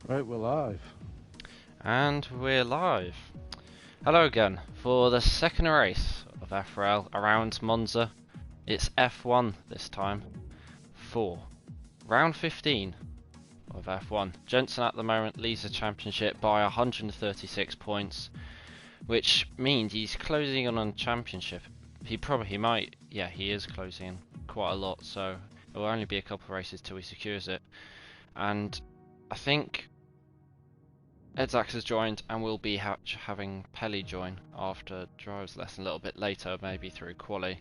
Right, we're live. And we're live. Hello again for the second race of FRL around Monza. It's F1 this time for round 15 of F1. Jensen at the moment leads the championship by 136 points, which means he's closing in on championship. He is closing in quite a lot, so it will only be a couple of races till he secures it. And I think Edzak has joined, and we'll be having Pelly join after driver's lesson a little bit later, maybe through quali.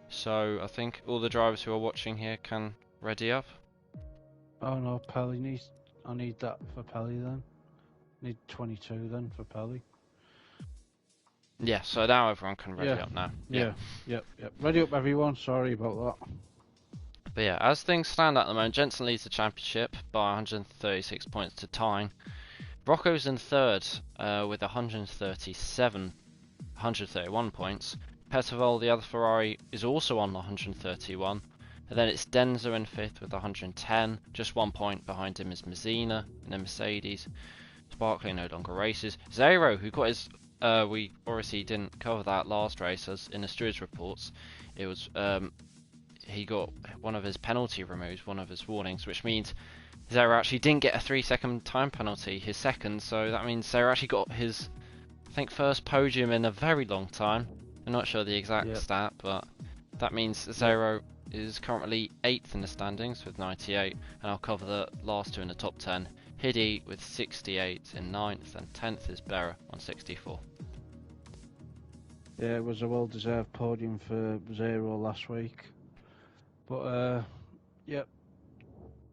So I think all the drivers who are watching here can ready up. Oh no, Pelly needs. I need that for Pelly then. Need 22 then for Pelly. Yeah, so now everyone can ready up now. Yep. Ready up, everyone. Sorry about that. But yeah, as things stand at the moment, Jensen leads the championship by 136 points to Tyne. Rocco's in third with 131 points. Petterval, the other Ferrari, is also on 131. And then it's Denza in fifth with 110. Just 1 point behind him is Mazzina in the Mercedes. Sparkley no longer races. Zero, who got his... we obviously didn't cover that last race as in the stewards reports. It was... he got one of his penalty removed, one of his warnings, which means Zero actually didn't get a 3-second time penalty, his second, so that means Zero actually got his, I think, first podium in a very long time. I'm not sure the exact stat, but that means Zero is currently 8th in the standings with 98, and I'll cover the last two in the top 10. Hiddy with 68 in 9th, and 10th is Berra on 64. Yeah, it was a well-deserved podium for Zero last week. But,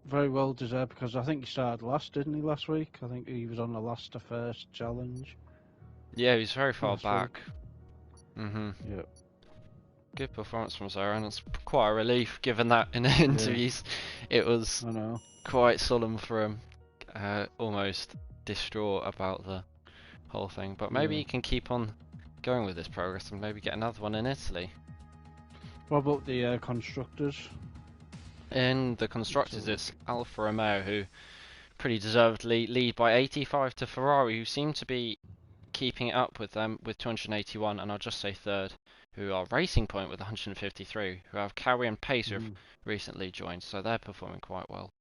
very well deserved because I think he started last, didn't he, last week? I think he was on the last to first challenge. Yeah, he's very far back. Yep. Good performance from Zero, and it's quite a relief given that in the interviews it was quite solemn for him, almost distraught about the whole thing. But maybe he can keep on going with this progress and maybe get another one in Italy. What about the constructors? In the constructors, it's Alfa Romeo who pretty deservedly lead by 85 to Ferrari, who seem to be keeping it up with them with 281, and I'll just say third, who are Racing Point with 153, who have Cowie and Pace who have recently joined, so they're performing quite well.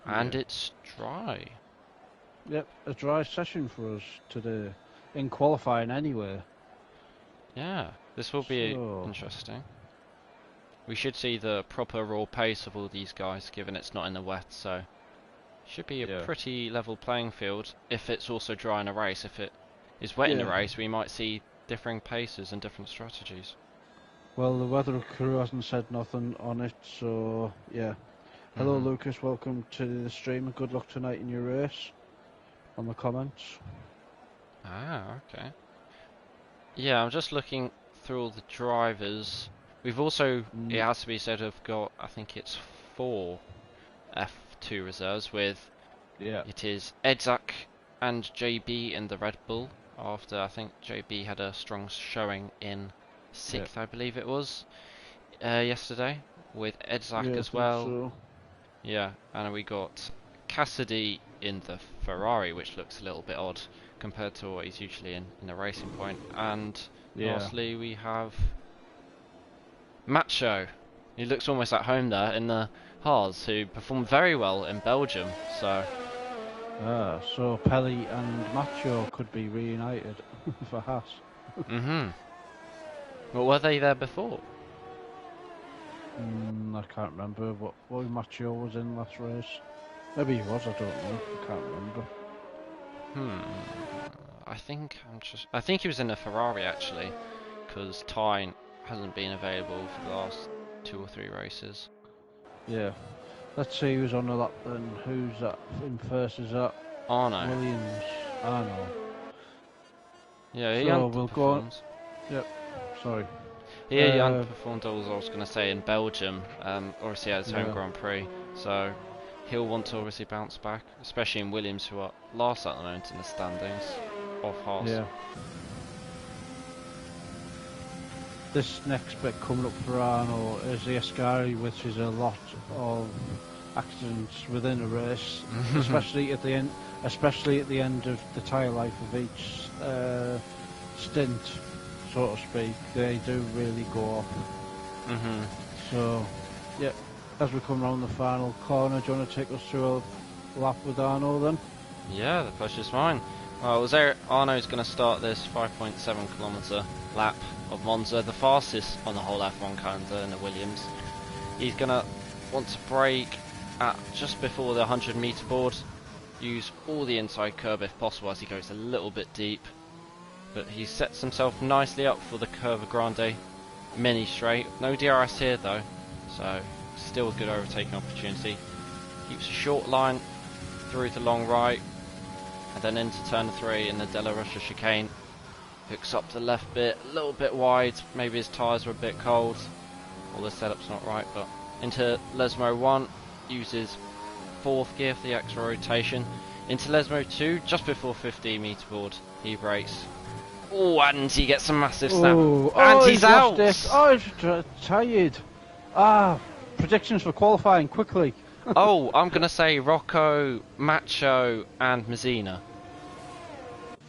And it's dry. Yep, a dry session for us today, in qualifying anyway. Yeah, this will be interesting. We should see the proper raw pace of all these guys, given it's not in the wet, so should be a pretty level playing field. If it's also dry in a race, if it is wet in a race, we might see differing paces and different strategies. Well, the weather crew hasn't said nothing on it, so yeah. Hello Lucas, welcome to the stream and good luck tonight in your race. On the comments. Ah, okay. Yeah, I'm just looking through all the drivers. We've also, it has to be said, have got, I think it's 4 F2 reserves with, it is Edzak and JB in the Red Bull, after I think JB had a strong showing in 6th, I believe it was, yesterday, with Edzak as well. So. Yeah, and we got Cassidy in the Ferrari, which looks a little bit odd compared to what he's usually in the Racing Point. And lastly, we have Macho. He looks almost at home there in the Haas, who performed very well in Belgium. So Pelly and Macho could be reunited for Haas. Well, were they there before? I can't remember what Macho was in last race. Maybe he was, I don't know. I can't remember. I think he was in a Ferrari actually, because Tyne hasn't been available for the last 2 or 3 races. Yeah. Let's see who's on the lap then. Who's that in first? Is that Arno. Williams? Arno. Yeah, he we'll go on. Yep. Sorry. Yeah, he underperformed, I was going to say, in Belgium. Obviously at his home Grand Prix, so he'll want to obviously bounce back, especially in Williams, who are last at the moment in the standings of Haas. Yeah. This next bit coming up for Arno is the Ascari, which is a lot of accidents within a race, especially at the end. Especially at the end of the tyre life of each stint, so to speak, they do really go off. So, yeah, as we come round the final corner, do you want to take us through a lap with Arno then? Yeah, the pressure's mine. Well, Arno's going to start this 5.7 kilometre lap of Monza, the fastest on the whole F1 calendar in the Williams. He's going to want to brake at just before the 100 metre board. Use all the inside curb if possible as he goes a little bit deep, but he sets himself nicely up for the Curva Grande mini straight. No DRS here though, so still a good overtaking opportunity. Keeps a short line through the long right and then into turn 3 in the Della Rocha chicane. Hooks up the left bit, a little bit wide, maybe his tyres were a bit cold or the setup's not right, but into Lesmo 1, uses 4th gear for the extra rotation. Into Lesmo 2, just before 15 metre board, he brakes. Oh, and he gets a massive snap. And he's out! Oh, he's tired. Predictions for qualifying, quickly. Oh, I'm going to say Rocco, Macho and Mazzina.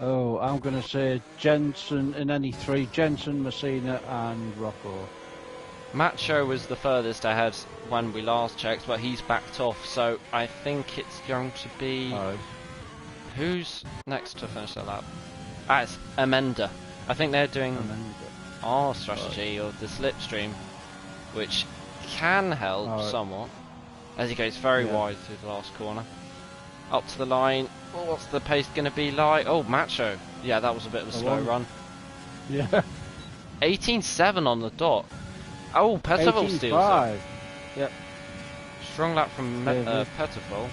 Oh, I'm going to say Jensen in any three. Jensen, Messina and Rocco. Macho was the furthest ahead when we last checked, but he's backed off, so I think it's going to be... Who's next to finish that lap? It's Amenda. I think they're doing our strategy of the slipstream, which can help somewhat, as he goes very wide through the last corner. Up to the line. Oh, what's the pace going to be like? Oh, Macho. Yeah, that was a bit of a slow run. Yeah. 18.7 on the dot. Oh, Petterville steals it. Yep. Strong lap from Petterville.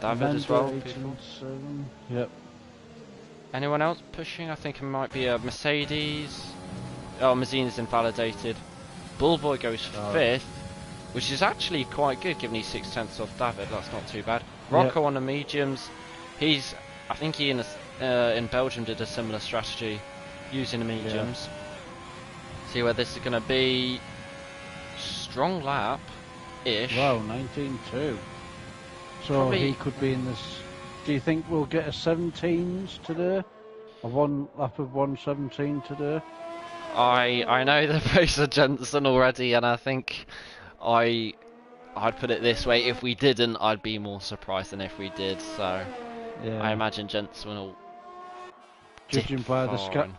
David as well. 18.7. Yep. Anyone else pushing? I think it might be a Mercedes. Oh, Mazzina's invalidated. Bullboy goes 5th, which is actually quite good given he's 6/10 off David. That's not too bad. Rocco on the mediums. I think he in Belgium did a similar strategy using the mediums. See where this is going to be. Strong lap-ish. Wow, 19.2. So Probably. He could be in this. Do you think we'll get a 17s today? A one lap of 1:17 today? I know the pace of Jensen already, and I think I'd put it this way: if we didn't, I'd be more surprised than if we did. So I imagine Jensen will. Judging by the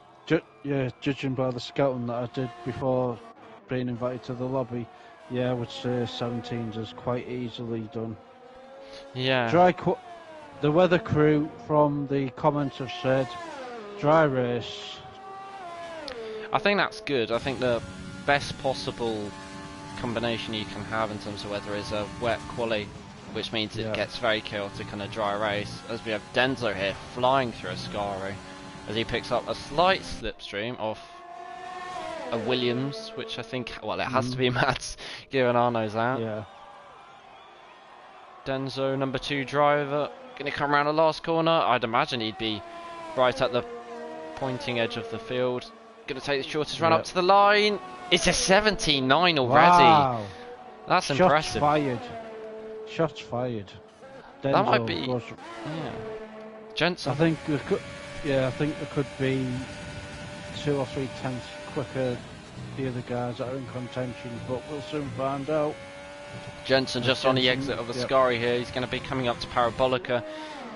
judging by the scouting that I did before being invited to the lobby, I would say 17s is quite easily done. Yeah. The weather crew from the comments have said dry race. I think that's good. I think the best possible combination you can have in terms of weather is a wet quali, which means it gets very chaotic on a dry race. As we have Denzo here flying through Ascari as he picks up a slight slipstream off a Williams, which I think, well, it has to be Mads given Arno's out. Yeah. Denzo, number 2 driver, going to come around the last corner. I'd imagine he'd be right at the pointing edge of the field. Going to take the shortest run up to the line. It's a 17.9 already. Wow. That's impressive. Shots fired. Denzo That might be. Was, Jensen. I think there could be 2 or 3 tenths quicker the other guys that are in contention, but we'll soon find out. Jensen just on the exit of Ascari here. He's going to be coming up to Parabolica.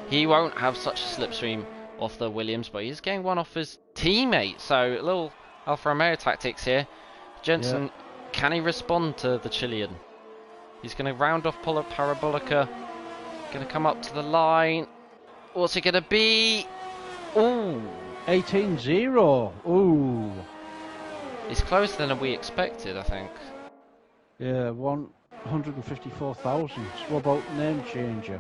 He won't have such a slipstream off the Williams, but he's getting one off his teammate. So a little Alfa Romeo tactics here. Jensen, can he respond to the Chilean? He's going to round off Parabolica. Going to come up to the line. What's it going to be? Ooh. 18.0. Ooh. It's closer than we expected, I think. Yeah, 154,000. What about name changer?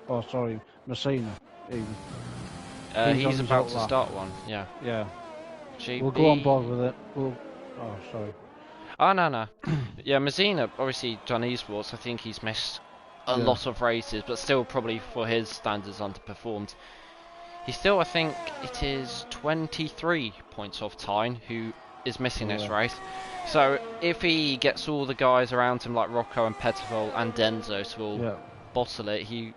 Oh, sorry, Messina. He's about to start one. Yeah. GB. We'll go on board with it. Oh, sorry. Oh, no. Yeah, Messina, obviously done esports. I think he's missed a lot of races, but still probably for his standards underperformed. He's still, I think it is 23 points off Tyne, who is missing this race. So if he gets all the guys around him like Rocco and Pettervol and Denzo to all bottle it, he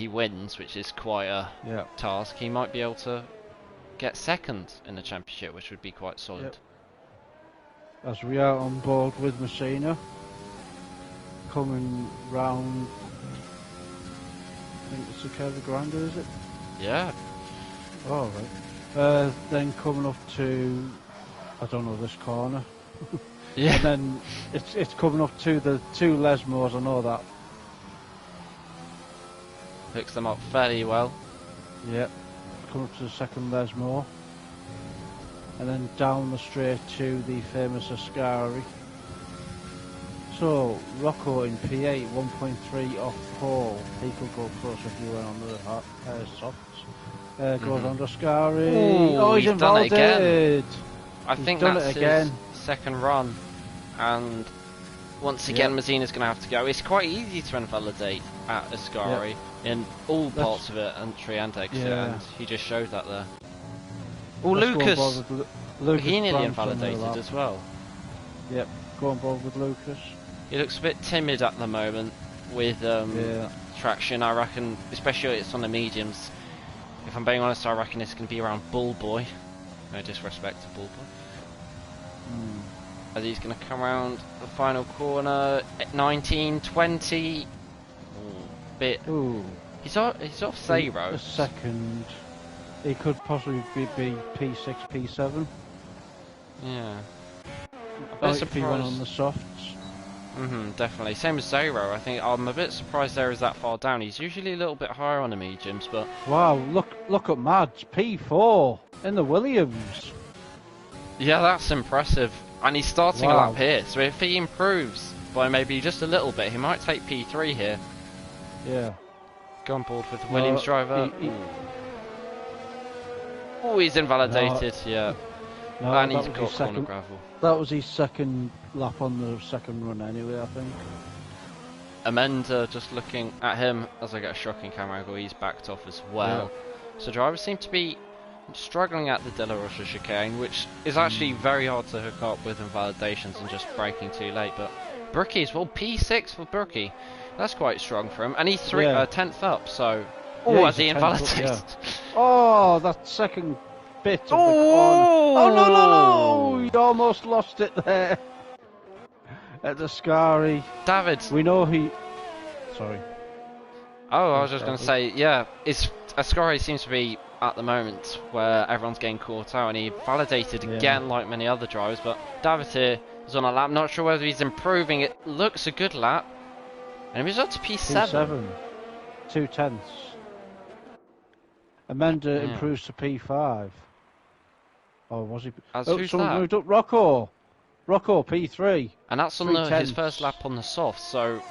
wins, which is quite a task. He might be able to get second in the championship, which would be quite solid. As we are on board with Messina, coming round, I think it's the Curva Grande, is it? Yeah. Oh, right. Then coming up to, I don't know, this corner. Yeah. And then it's coming up to the two Lesmores, I know that. Picks them up fairly well. Yep. Coming up to the second Lesmore. And then down the straight to the famous Ascari. So, Rocco in P8, 1.3 off pole. He could go close if you went on the softs. Goes on to Ascari. Ooh, Oh, he's done it again. invalidated. I think that's his second run. And once again, Messina's going to have to go. It's quite easy to invalidate at Ascari in all parts of it, entry and exit, and he just showed that there. Oh, Lucas! He nearly invalidated as well. Yep, go on board with Lucas. He looks a bit timid at the moment with traction, I reckon, especially it's on the mediums. If I'm being honest, I reckon it's going to be around Bull Boy. No disrespect to Bull Boy. As he's going to come around the final corner at 19, 20. He's off Zero. A second. He could possibly be P6, P7. Yeah. If he went on the softs. Definitely. Same as Zero. I think I'm a bit surprised there is that far down. He's usually a little bit higher on the mediums, but wow, look at Mads, P4 in the Williams. Yeah, that's impressive. And he's starting a lap here, so if he improves by maybe just a little bit, he might take P3 here. Yeah. Go on board with the Williams driver. Oh, he's invalidated, No, and he's got corner gravel. That was his second lap on the second run anyway, I think. Amanda, just looking at him as I get a shocking camera angle, he's backed off as well. So drivers seem to be struggling at the De La Rocha chicane, which is actually very hard to hook up with invalidations and just braking too late. But Brookie as well, P6 for Brookie. That's quite strong for him, and he's 10th up. So, as he invalidated. Oh, that second bit of the corner. Oh no! You almost lost it there at the Ascari. David, we know he. Sorry. Oh, I was just going to say, Ascari seems to be at the moment where everyone's getting caught out, and he validated again like many other drivers. But David here is on a lap. Not sure whether he's improving. It looks a good lap, and he was up to P7. 2/10. Amanda improves to P5. Oh, was he? Who's someone that? moved up. Rocco P3. And that's on his first lap on the soft. So,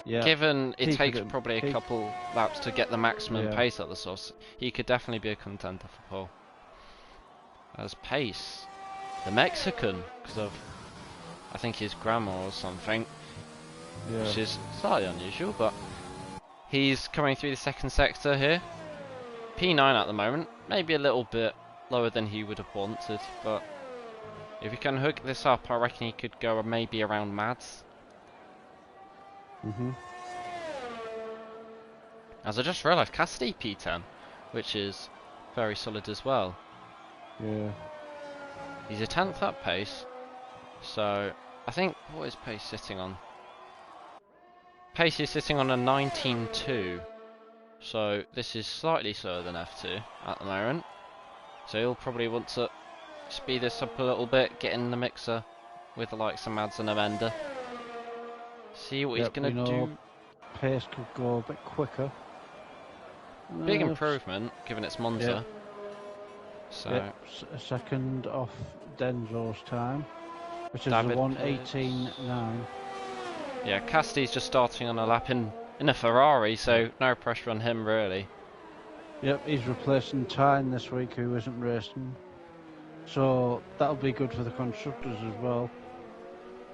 given it takes probably a couple laps to get the maximum pace at the softs, he could definitely be a contender for pole. As Pace, the Mexican, because of I think his grandma or something, which is slightly unusual, but he's coming through the second sector here. P9 at the moment, maybe a little bit lower than he would have wanted, but if he can hook this up, I reckon he could go maybe around Mads. As I just realised, Cassidy P10, which is very solid as well. Yeah. He's a 10th up pace, so I think, what is Pace sitting on? Pace is sitting on a 19.2. So this is slightly slower than F2 at the moment. So he'll probably want to speed this up a little bit, get in the mixer with the likes of Mads and Amanda. See what he's going to do. Pace could go a bit quicker. Big improvement, given it's Monza. So a second off Denzo's time, which is a 1:18.9. Yeah, Cassidy's just starting on a lap in a Ferrari, so no pressure on him really. Yep, he's replacing Tyne this week, who isn't racing. So that'll be good for the constructors as well.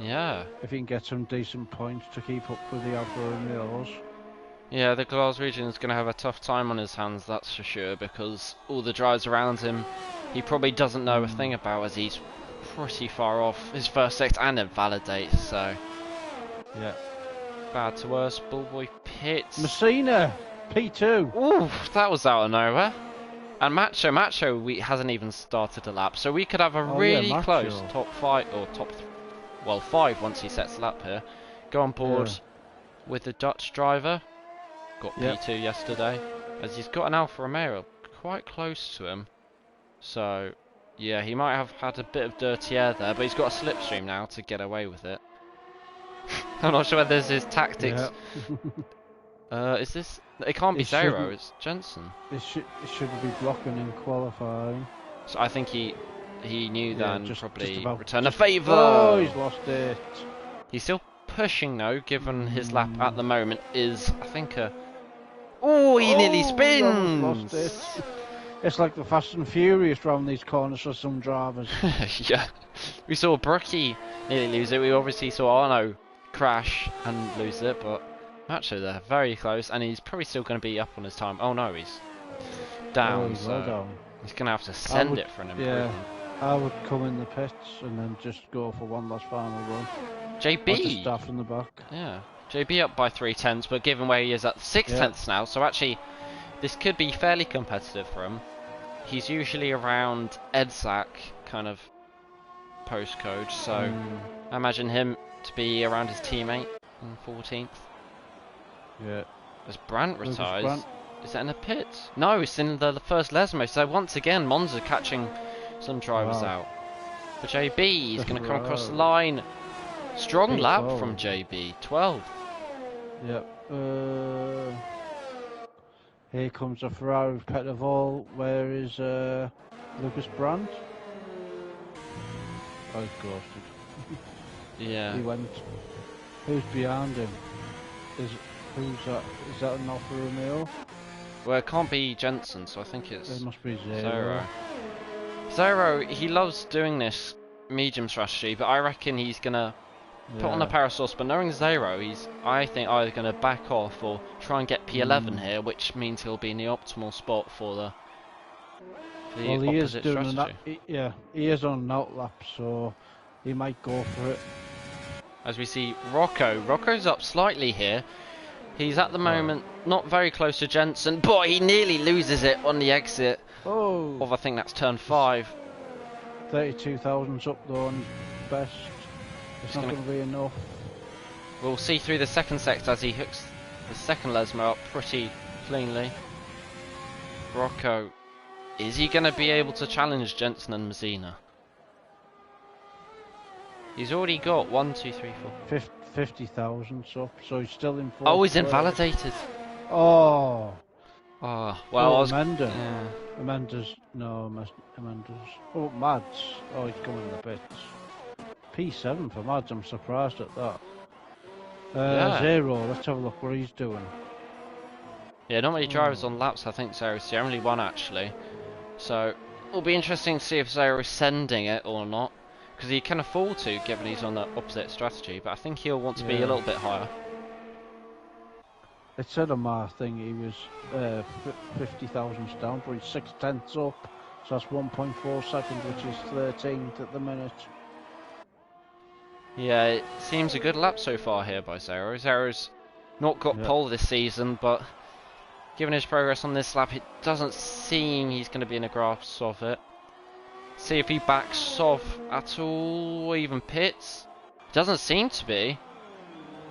Yeah. If he can get some decent points to keep up with the Alfa Romeos. Yeah, the Glaswegian is going to have a tough time on his hands, that's for sure, because all the drivers around him, he probably doesn't know a thing about, as he's pretty far off his first sector and then validates, so Yeah. bad to worse. Bullboy pits. Messina, P2. Ooh, that was out of nowhere. And Macho hasn't even started a lap, so we could have a really close top 5 or well 5 once he sets the lap here. Go on board with the Dutch driver. Got P2 yesterday, as he's got an Alfa Romeo quite close to him. So yeah, he might have had a bit of dirty air there, but he's got a slipstream now to get away with it. I'm not sure whether this is tactics. Is this? It can't be Zero. It's Jensen. It shouldn't be blocking in qualifying. So I think he knew that and probably return a just, favour. Oh, he's lost it. He's still pushing though, given his lap at the moment is, I think, oh, he nearly spins. Lost it. It's like the Fast and Furious round these corners for some drivers. Yeah, we saw Brookie nearly lose it. We obviously saw Arno crash and lose it, but Macho there, very close, and he's probably still going to be up on his time. Oh no, he's down, he's so down. He's going to have to send it for an improvement. Yeah, I would come in the pits and then just go for one last final run. JB! Just start from the back. Yeah, JB up by 3/10, but given where he is at 6/10 now, so actually this could be fairly competitive for him. He's usually around Edsac kind of postcode, so I imagine him to be around his teammate in 14th. Yeah. As Brandt retires, is that in the pits? No, it's in the first Lesmo. So once again, Monza catching some drivers out. But JB is going to come across the line. Strong lap from JB, 12. Yep. Here comes a Ferrari with Petterval. Where is Lucas Brandt? Oh, he's ghosted. Yeah. He went. Who's behind him? Who's that? Is that an Alfa Romeo? Well, it can't be Jensen, so I think it's... It must be Zero. Zero, he loves doing this medium strategy, but I reckon he's going to put on the Parasource, but knowing Zero, he's, I think, either going to back off or try and get P11 here, which means he'll be in the optimal spot for the opposite strategy. He is on an outlap, so he might go for it. As we see Rocco's up slightly here. He's at the moment not very close to Jensen. Boy, he nearly loses it on the exit of, I think that's turn 5. 32,000's up though on best. It's not going to be enough. We'll see through the second sector as he hooks the second Lesmo up pretty cleanly. Rocco, is he going to be able to challenge Jensen and Messina? He's already got 1, 2, 3, 4. 50,000's up, so he's still in 4th. Oh, he's invalidated. Oh. Oh, well, Amanda. Yeah. Amanda's. Oh, Mads. Oh, he's coming in the pits. P7 for Mads, I'm surprised at that. Zero, let's have a look what he's doing. Yeah, not many drivers on laps, I think Zero's the only one actually. So, it'll be interesting to see if Zero's sending it or not. Because he can afford to, given he's on the opposite strategy, but I think he'll want to be a little bit higher. It said on my thing he was 50,000 down, but he's 6/10 up, so that's 1.4 seconds, which is 13th at the minute. Yeah, it seems a good lap so far here by Zero. Zero's not got pole this season, but given his progress on this lap, it doesn't seem he's going to be in a grasp of it. See if he backs off at all, or even pits. Doesn't seem to be.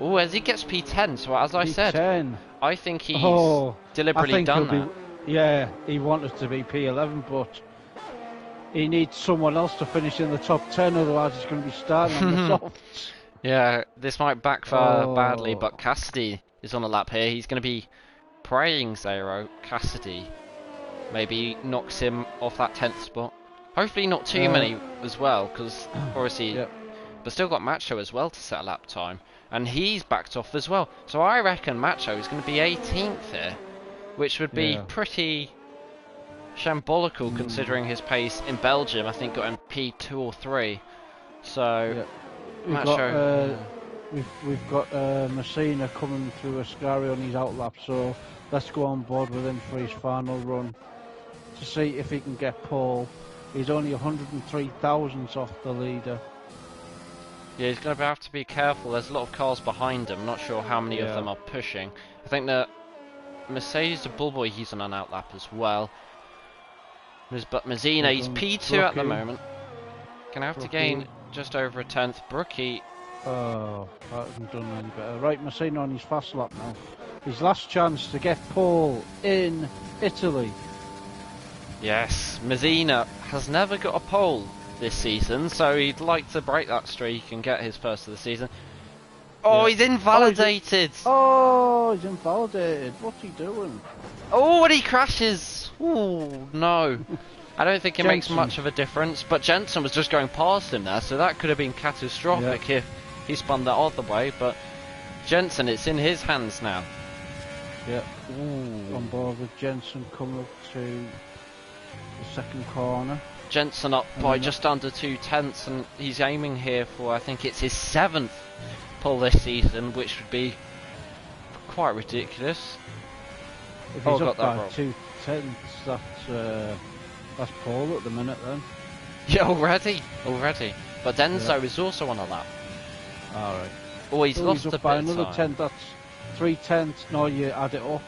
Oh, as he gets P10, so as I said, I think he's deliberately done that. Yeah, he wanted to be P11, but he needs someone else to finish in the top 10, otherwise he's going to be starting on the softs. Yeah, this might backfire badly, but Cassidy is on the lap here. He's going to be praying Zero. Cassidy maybe knocks him off that 10th spot. Hopefully not too many as well, because obviously, but still got Macho as well to set a lap time, and he's backed off as well. So I reckon Macho is going to be 18th here, which would be pretty shambolical considering his pace in Belgium. I think got him P2 or 3. So Macho. We've got Messina coming through Ascari on his outlap, so let's go on board with him for his final run to see if he can get pole. He's only 103 thousandths off the leader. Yeah, he's going to have to be careful. There's a lot of cars behind him. I'm not sure how many of them are pushing. I think the Mercedes, the Bullboy, he's on an outlap as well. But Mazzina, he's P2 at the moment. Gonna have to gain just over a tenth. Brookie. Oh, that hasn't done any better. Right, Mazzina on his fast lap now. His last chance to get pole in Italy. Yes, Mazzina has never got a pole this season, so he'd like to break that streak and get his first of the season. Oh, he's invalidated! Oh, he's invalidated. What's he doing? Oh, and he crashes! Oh, no. I don't think it makes much of a difference, but Jensen was just going past him there, so that could have been catastrophic if he spun that other way, but Jensen, it's in his hands now. Yeah. Ooh. On board with Jensen coming up to the second corner. Jensen up by just under 2 tenths, and he's aiming here for, I think it's his 7th pole this season, which would be quite ridiculous. If he's up by 2 tenths, that's pole at the minute then. Yeah, already. But Denso is also on a lap. Alright. Oh, he's lost up a by bit another of 10, time. that's 3 tenths. No, you add it up.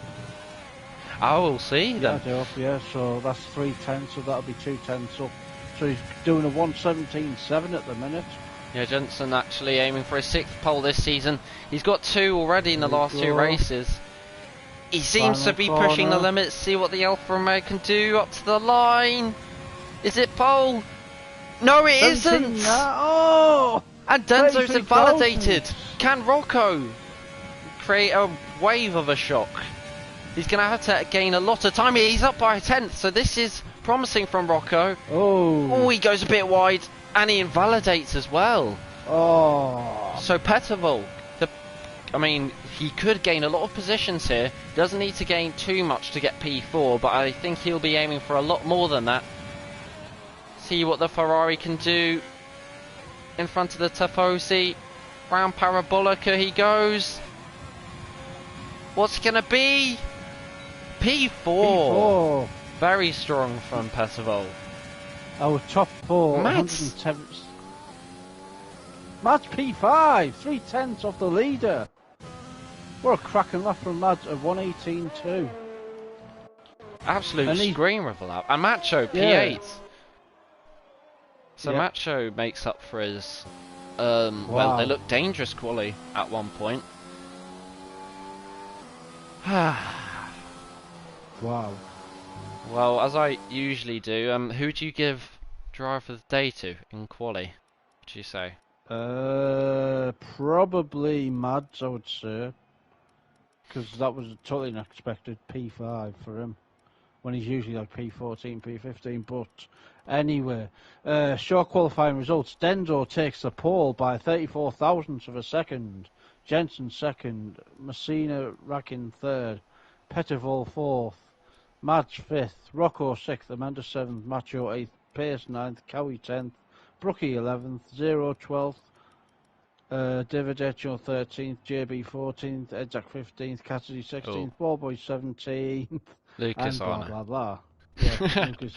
Oh, we'll see then. Add it up, yeah, so that's 3 tenths, so that'll be 2 tenths up. So he's doing a 1:17.7 at the minute. Yeah, Jensen actually aiming for his 6th pole this season. He's got 2 already in the last 2 races. He seems to be pushing the limits. See what the Alfa Romeo can do up to the line. Is it pole? No, it isn't. Oh! And Denzo's invalidated. Can Rocco create a wave of a shock? He's going to have to gain a lot of time. He's up by a 10th, so this is promising from Rocco. Oh, he goes a bit wide, and he invalidates as well. Oh. So Petterville, I mean, he could gain a lot of positions here. Doesn't need to gain too much to get P4, but I think he'll be aiming for a lot more than that. See what the Ferrari can do in front of the Tifosi. Round Parabolica he goes. What's it going to be? P4. Very strong from Petterville. Our top 4, 110. Mads P5, 3 tenths off the leader. What a cracking lap from Mads at 1:18.2. Absolute screamer of a lap. And Macho P8. So Macho makes up for his... Well, they looked dangerous quali at one point. Wow. Well, as I usually do, who do you give driver of the day to in quali? What do you say? Probably Mads, I would say. Because that was totally unexpected P5 for him. When he's usually like P14, P15. But anyway, short qualifying results. Denzo takes the pole by 34 thousandths of a second. Jensen second. Messina Rakin third. Petterville fourth. Mads fifth. Rocco sixth. Amanda seventh. Macho eighth. Pace ninth. Cowie 10th. Brookie 11th. Zero 12th. David Etchell 13th. JB 14th. Edzak 15th. Cassidy 16th. Ballboy 17th. Lucas and blah, Arno. blah, blah. Yeah, Lucas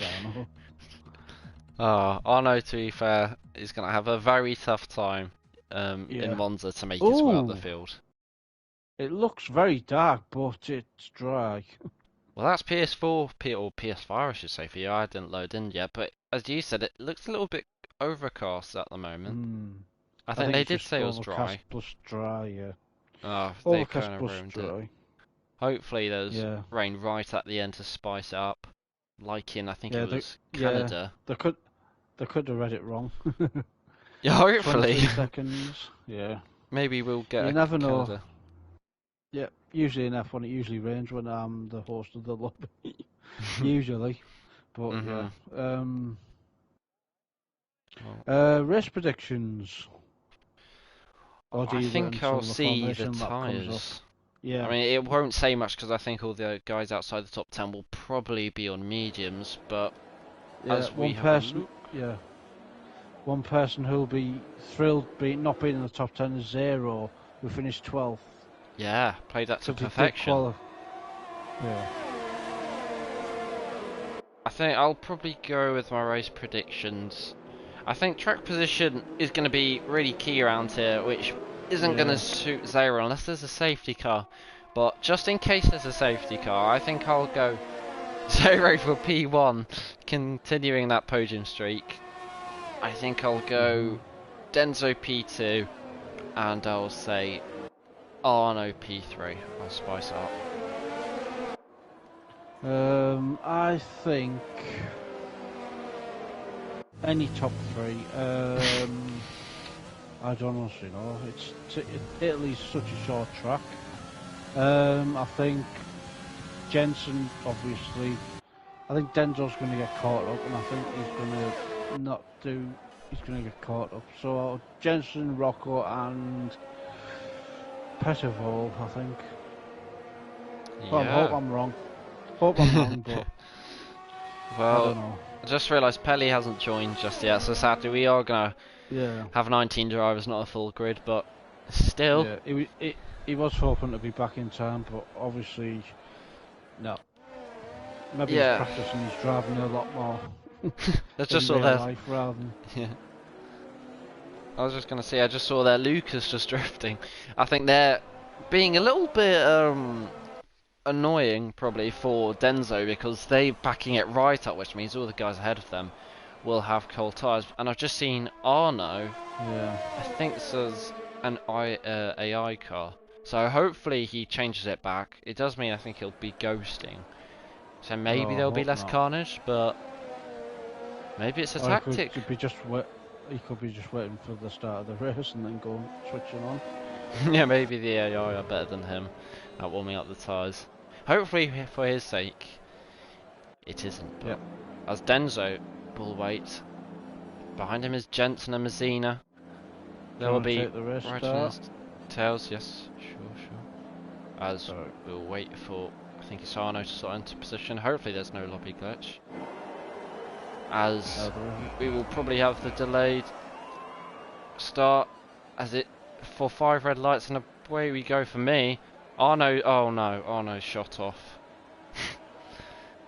Arno. Arno, to be fair, is going to have a very tough time in Monza to make his way up the field. It looks very dark, but it's dry. Well, that's PS4, or PS5 I should say for you. I didn't load in yet, but as you said, it looks a little bit overcast at the moment. I think they did say it was dry. Overcast plus dry, yeah. Oh, they kind of ruined dry. it. Hopefully there's rain right at the end to spice it up. Like in, I think it was Canada. Yeah, they could have read it wrong. Yeah, hopefully. 20 seconds, yeah. Maybe we'll get you a never Canada. know. Yeah, usually in F1 it usually rains when I'm the host of the lobby. Usually. But race predictions. I think I'll see the tyres. Yeah. I mean, it won't say much because I think all the guys outside the top 10 will probably be on mediums, but as we one person who'll be thrilled not being in the top 10 is Zero, who finished 12th. Yeah, played that to perfection. Yeah. think I'll probably go with my race predictions. I think track position is going to be really key around here, which isn't going to suit Zero unless there's a safety car. But just in case there's a safety car, I think I'll go Zero for P1, continuing that podium streak. I think I'll go Denzo P2, and I'll say Arno P3. I'll spice it up. I think any top three. I don't honestly know. Italy's such a short track. I think Jensen, obviously. I think Denzo's going to get caught up, and I think he's going to He's going to get caught up. So Jensen, Rocco, and Pettervol, I think. Yeah. I hope I'm wrong. But well, I don't know. I just realised Pelly hasn't joined just yet, so sadly we are going to have 19 drivers, not a full grid, but still. Yeah, he was hoping to be back in time, but obviously, no. Maybe he's practicing, he's driving a lot more. That's just saw there. Life rather than... Yeah. I was just going to say, I just saw there Lucas just drifting. I think they're being a little bit annoying probably for Denzo because they're backing it right up, which means all the guys ahead of them will have cold tyres. And I've just seen Arno. Yeah. I think there's an AI car. So hopefully he changes it back. It does mean I think he'll be ghosting. So maybe there'll be less carnage, but maybe it's a tactic. He could be just waiting for the start of the race and then go switching on. Yeah, maybe the AI are better than him at warming up the tyres. Hopefully for his sake, it isn't. But as Denzo will wait. Behind him is Jensen and Mazzina. There will be right on his tails. Yes, sure. As we'll wait for, I think it's Arno to sort into position. Hopefully there's no lobby glitch. As we will probably have the delayed start as it for 5 red lights, and away we go for me. Arno, oh no, Arno's shot off.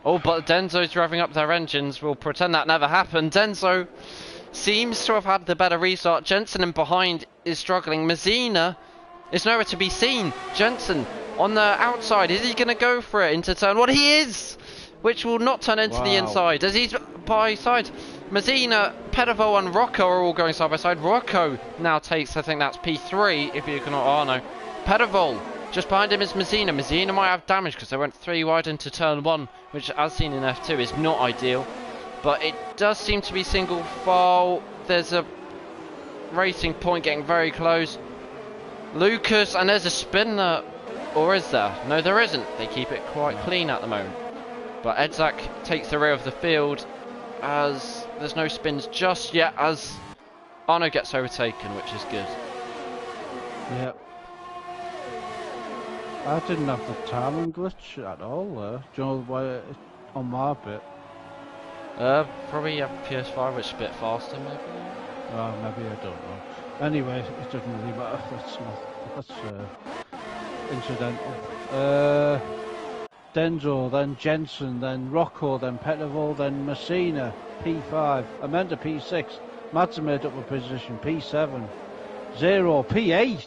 Oh, but Denzo's revving up their engines. We'll pretend that never happened. Denzo seems to have had the better restart. Jensen in behind is struggling. Mazzina is nowhere to be seen. Jensen on the outside. Is he going to go for it into turn 1? He is! Which will not turn into the inside as he's by side. Mazzina, Pettervol and Rocco are all going side by side. Rocco now takes, I think that's P3 if you ignore Arno. Pettervol, just behind him is Mazzina. Mazzina might have damage because they went 3 wide into turn 1, which as seen in F2 is not ideal. But it does seem to be single file. There's a racing point getting very close. Lucas, and there's a spinner. Or is there? No, there isn't. They keep it quite clean at the moment. But Edzak takes the rear of the field as there's no spins just yet as Arno gets overtaken, which is good. Yep. I didn't have the timing glitch at all there. Do you know why on my bit? Probably have PS5, which is a bit faster maybe. Maybe, I don't know. Anyway, it doesn't really matter. That's incidental. Denzo, then Jensen, then Rocco, then Pettervol, then Messina, P5, Amanda P6, Madsen made up a position, P7, Zero, P8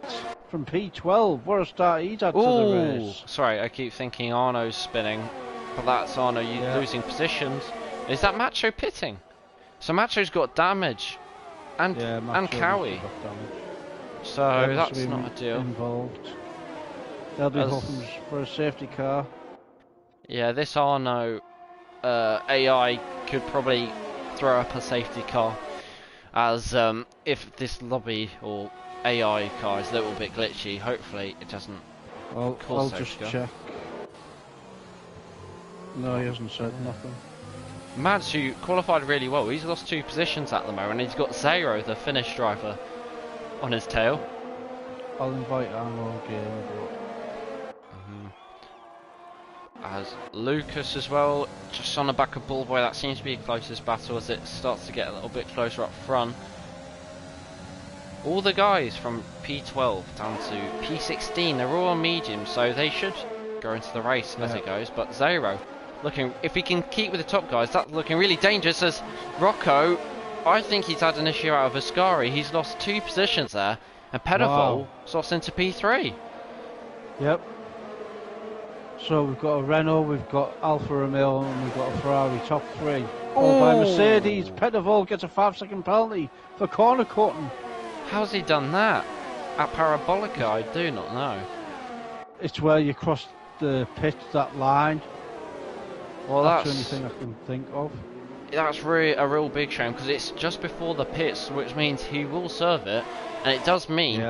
from P12. What a start he's had to the race. Sorry, I keep thinking Arno's spinning, but that's Arno losing positions. Is that Macho pitting? So Macho's got damage, and Cowie. So that's not ideal. Involved. They'll be hoping for a safety car. Yeah, this Arno AI could probably throw up a safety car, as if this lobby or AI car is a little bit glitchy, hopefully it doesn't cause I'll just check. No, he hasn't said nothing. Mads, who qualified really well, he's lost 2 positions at the moment, he's got Zero, the Finnish driver, on his tail. I'll invite Arno again. As Lucas as well, just on the back of Bullboy, that seems to be the closest battle as it starts to get a little bit closer up front. All the guys from P12 down to P16, they're all on medium, so they should go into the race as it goes. But Zero looking, if he can keep with the top guys, that's looking really dangerous as Rocco, I think he's had an issue out of Ascari. He's lost 2 positions there, and Pedivol lost into P3. Yep. So we've got a Renault, we've got Alfa Romeo, and we've got a Ferrari top 3. Followed by Mercedes. Pedivol gets a 5-second penalty for corner cutting. How's he done that? At Parabolica, I do not know. It's where you cross the pit, that line. Well, that's the only thing I can think of. That's really a real big shame because it's just before the pits, which means he will serve it, and it does mean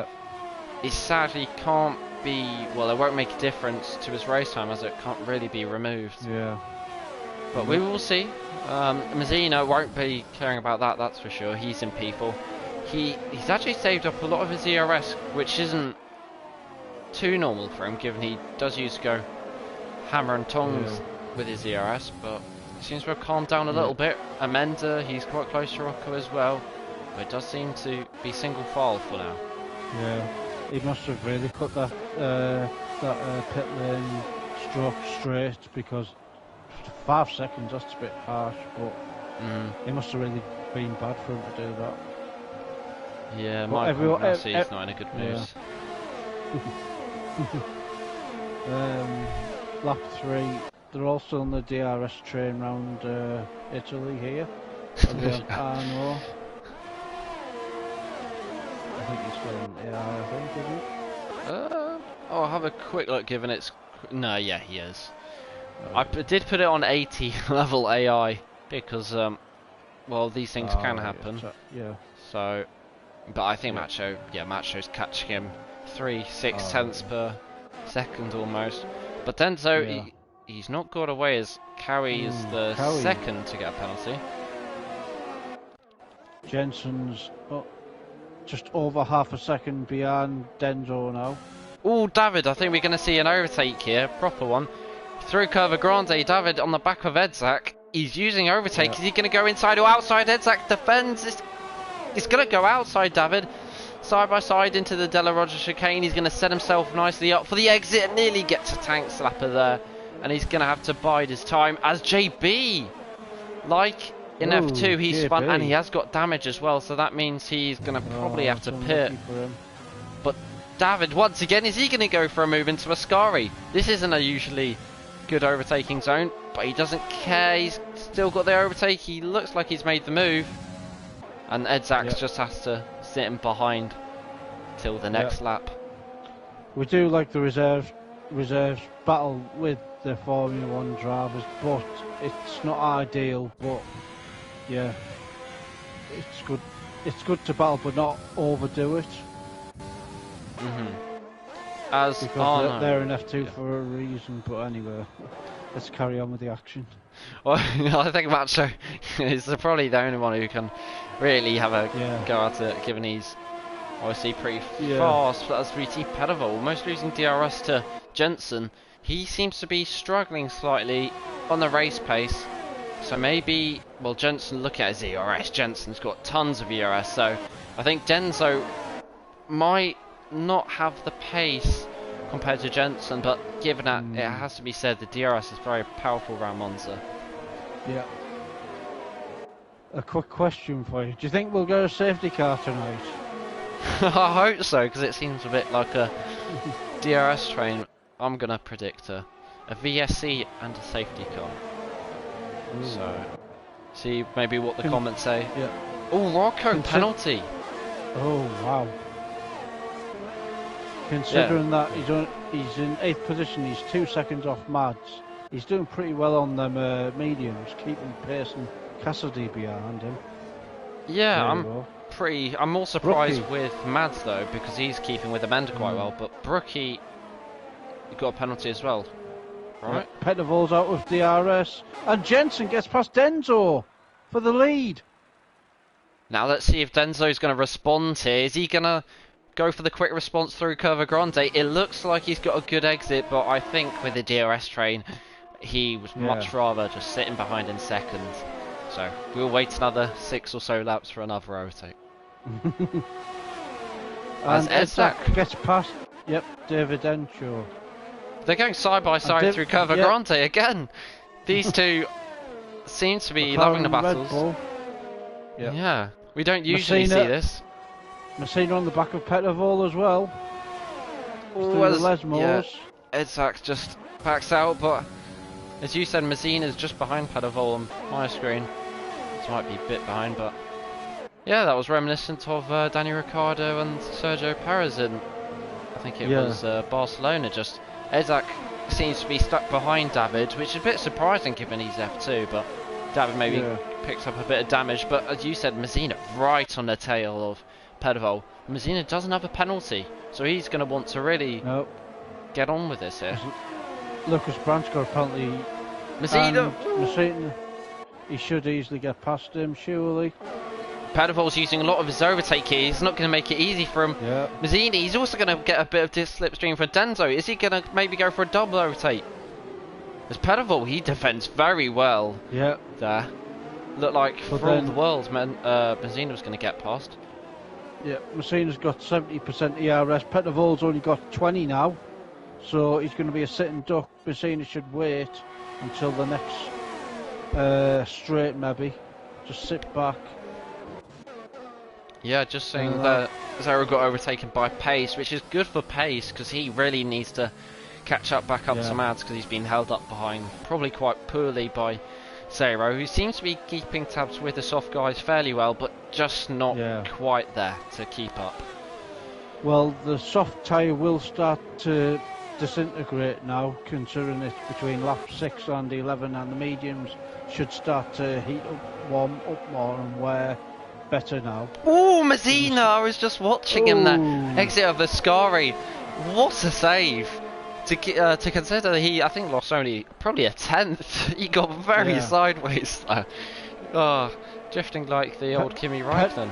it sadly can't be. Well, it won't make a difference to his race time as it can't really be removed. Yeah. But we will see. Mazzino won't be caring about that. That's for sure. He's in P4. He's actually saved up a lot of his ERS, which isn't too normal for him, given he does use to go hammer and tongs with his ERS, but it seems to have calmed down a little bit. Amenda, he's quite close to Rocco as well, but it does seem to be single file for now. Yeah, he must have really cut that pit lane stroke straight, because 5 seconds, that's a bit harsh, but it must have really been bad for him to do that. Yeah, Michael Massey is not in a good mood. Lap 3, they're also on the DRS train round Italy here. Arno. I think he's going I think, isn't he? I'll have a quick look given it's... No, yeah, he is. I did put it on 80 level AI because, well, these things can happen. Yeah. So, but I think Macho's catching him 3/6 tenths per second almost. But Denzo, he's not got away as Cowie is the second to get a penalty. Jensen's just over half a second behind Denzo now. Oh, David, I think we're going to see an overtake here, proper one. Through Curva Grande, David on the back of Edzak. He's using overtake. Is he going to go inside or outside? Edzak defends. He's going to go outside, David. Side by side into the Della Roger chicane. He's going to set himself nicely up for the exit and nearly gets a tank slapper there. And he's going to have to bide his time as JB. Like in F2, he's spun and he has got damage as well. So that means he's going to probably have to pit. But David, once again, is he going to go for a move into Ascari? This isn't a usually good overtaking zone, but he doesn't care. He's still got the overtake. He looks like he's made the move. And Edzak just has to sit him behind till the next lap. We do like the reserves battle with the Formula 1 drivers, but it's not ideal. But yeah, it's good. It's good to battle, but not overdo it. Because they're in F2 for a reason. But anyway, let's carry on with the action. Well, I think Macho is probably the only one who can really have a go at it, given he's obviously pretty fast. But that's 3T Pedivol, almost losing DRS to Jensen. He seems to be struggling slightly on the race pace. So maybe, well, Jensen, look at his ERS. Jensen's got tons of ERS, so I think Denzo might not have the pace compared to Jensen, but given that, it has to be said, the DRS is very powerful around Monza. Yeah. A quick question for you. Do you think we'll get a safety car tonight? I hope so, because it seems a bit like a DRS train. I'm going to predict a VSC and a safety car. So, see maybe what the comments say. Yeah. Oh, Rocco penalty. Oh, wow. Considering that he's in 8th position, he's 2 seconds off Mads. He's doing pretty well on them mediums, keeping Pace and Cassidy behind him. Yeah, I'm more surprised with Mads though, because he's keeping with Amanda quite well. But Brookie got a penalty as well, right? Yeah, Petivol's out with DRS, and Jensen gets past Denzo for the lead. Now let's see if Denzo's going to respond here. Is he going to go for the quick response through Curva Grande? It looks like he's got a good exit, but I think with the DRS train, he would much rather just sitting behind in second. So we'll wait another 6 or so laps for another overtake. And Edzak gets past, David Enshaw. They're going side by side through Curva Grande again. These two seem to be McLaren loving the and Red battles. Bull. Yep. Yeah, we don't usually see this. Messina on the back of Pettervol as well. Through the Lesmos. Yeah, Edzak just backs out, but as you said, Messina's just behind Pettervol on my screen. This might be a bit behind, but yeah, that was reminiscent of Daniel Ricciardo and Sergio Perez in, I think it was Barcelona. Just Edzak seems to be stuck behind David, which is a bit surprising given he's F2, but David maybe picks up a bit of damage. But as you said, Messina right on the tail of Pettervol. Messina doesn't have a penalty, so he's going to want to really get on with this here. Lucas Branch got a penalty. Messina, he should easily get past him, surely. Pettervol's using a lot of his overtake here. He's not going to make it easy for him. Yeah. Mazzini, he's also going to get a bit of this slipstream for Denzo. Is he going to maybe go for a double overtake? As Pettervol, he defends very well. Yeah. There. Looked like for all the world, man, Mazzini was going to get past. Yeah, Messina's got 70% ERS. Pettervol's only got 20 now. So he's going to be a sitting duck. Messina should wait until the next straight, maybe. Just sit back. Yeah, just saying that Zero got overtaken by Pace, which is good for Pace because he really needs to catch up back up to Mads because he's been held up behind probably quite poorly by Zero, who seems to be keeping tabs with the soft guys fairly well, but just not quite there to keep up. Well, the soft tyre will start to disintegrate now, considering it's between lap 6 and 11, and the mediums should start to heat up, warm up more and wear better now. Oh, Messina! I was just watching him there. Exit of the Ascari. What a save! To consider he, I think, lost only probably a tenth. He got very sideways there. Oh, drifting like the old Kimi Räikkönen.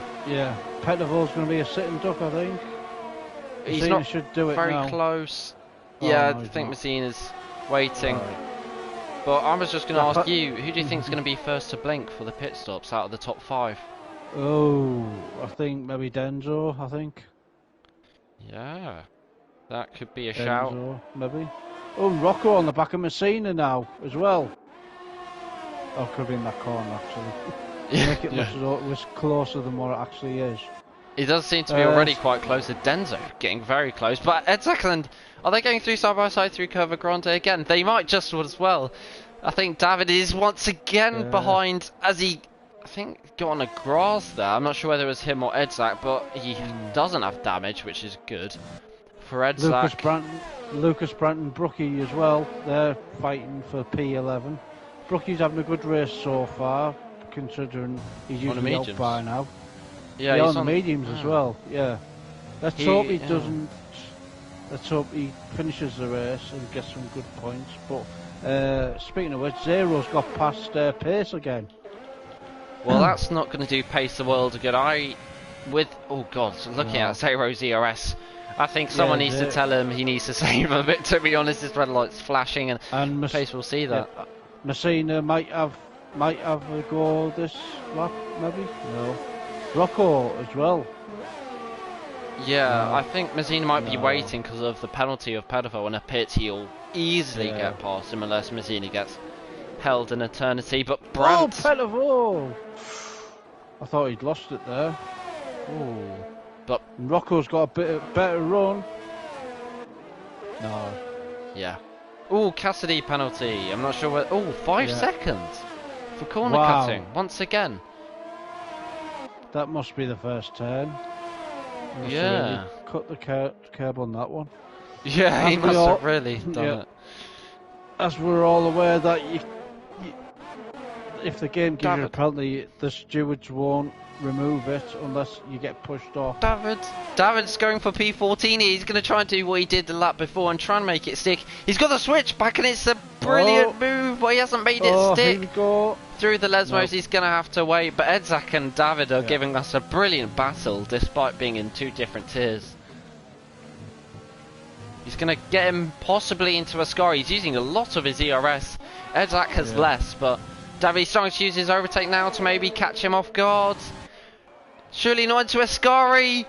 Pettervol's going to be a sitting duck, I think. He's Messina not should do it very now. close. Yeah, I think Messina's waiting. But I was just going to ask you, who do you think is going to be first to blink for the pit stops out of the top 5? Oh, I think maybe Denzo, I think. Yeah, that could be a Denzo, shout. Maybe. Oh, Rocco on the back of Messina now, as well. Oh, could be in that corner, actually. Make it look as though it was closer than what it actually is. He does seem to be already quite close to Denzo, getting very close. But Edzak, are they going through side by side through Curva Grande again? They might just as well. I think David is once again behind as he, I think, got on a grass there. I'm not sure whether it was him or Edzak, but he doesn't have damage, which is good for Edzak. Lucas Branton, Brookie as well. They're fighting for P11. Brookie's having a good race so far, considering he's usually out by now. Yeah, he's on the mediums as well. Yeah. Let's hope he doesn't. Let's hope he finishes the race and gets some good points. But speaking of which, Zero's got past Pace again. Well, that's not going to do Pace the world a good. Looking at Zero's ERS, I think someone needs to tell him he needs to save a bit. To be honest, his red light's flashing, and Pace will see that. Yeah, Messina might have a go this lap, maybe. No. Rocco as well. Yeah, I think Messina might be waiting because of the penalty of Pettervol. In a pit, he'll easily get past him unless Messina gets held in eternity. But Brandt... Oh, Pettervol! I thought he'd lost it there. Ooh. But Rocco's got a bit better run. No. Yeah. Ooh, Cassidy penalty. I'm not sure where... Oh, 5 seconds for corner cutting once again. That must be the first turn. Yeah. Cut the curb on that one. Yeah, he must have really done it. As we're all aware that if the game gives you a penalty, the stewards won't remove it unless you get pushed off. David's going for P14. He's going to try and do what he did the lap before and try and make it stick. He's got the switch back and it's a brilliant move, but he hasn't made it stick. Through the Lesmos, he's going to have to wait, but Edzak and David are giving us a brilliant battle despite being in 2 different tiers. He's going to get him possibly into a scar. He's using a lot of his ERS. Edzak has less, but David's starting to use his overtake now to maybe catch him off guard. Surely not into Ascari.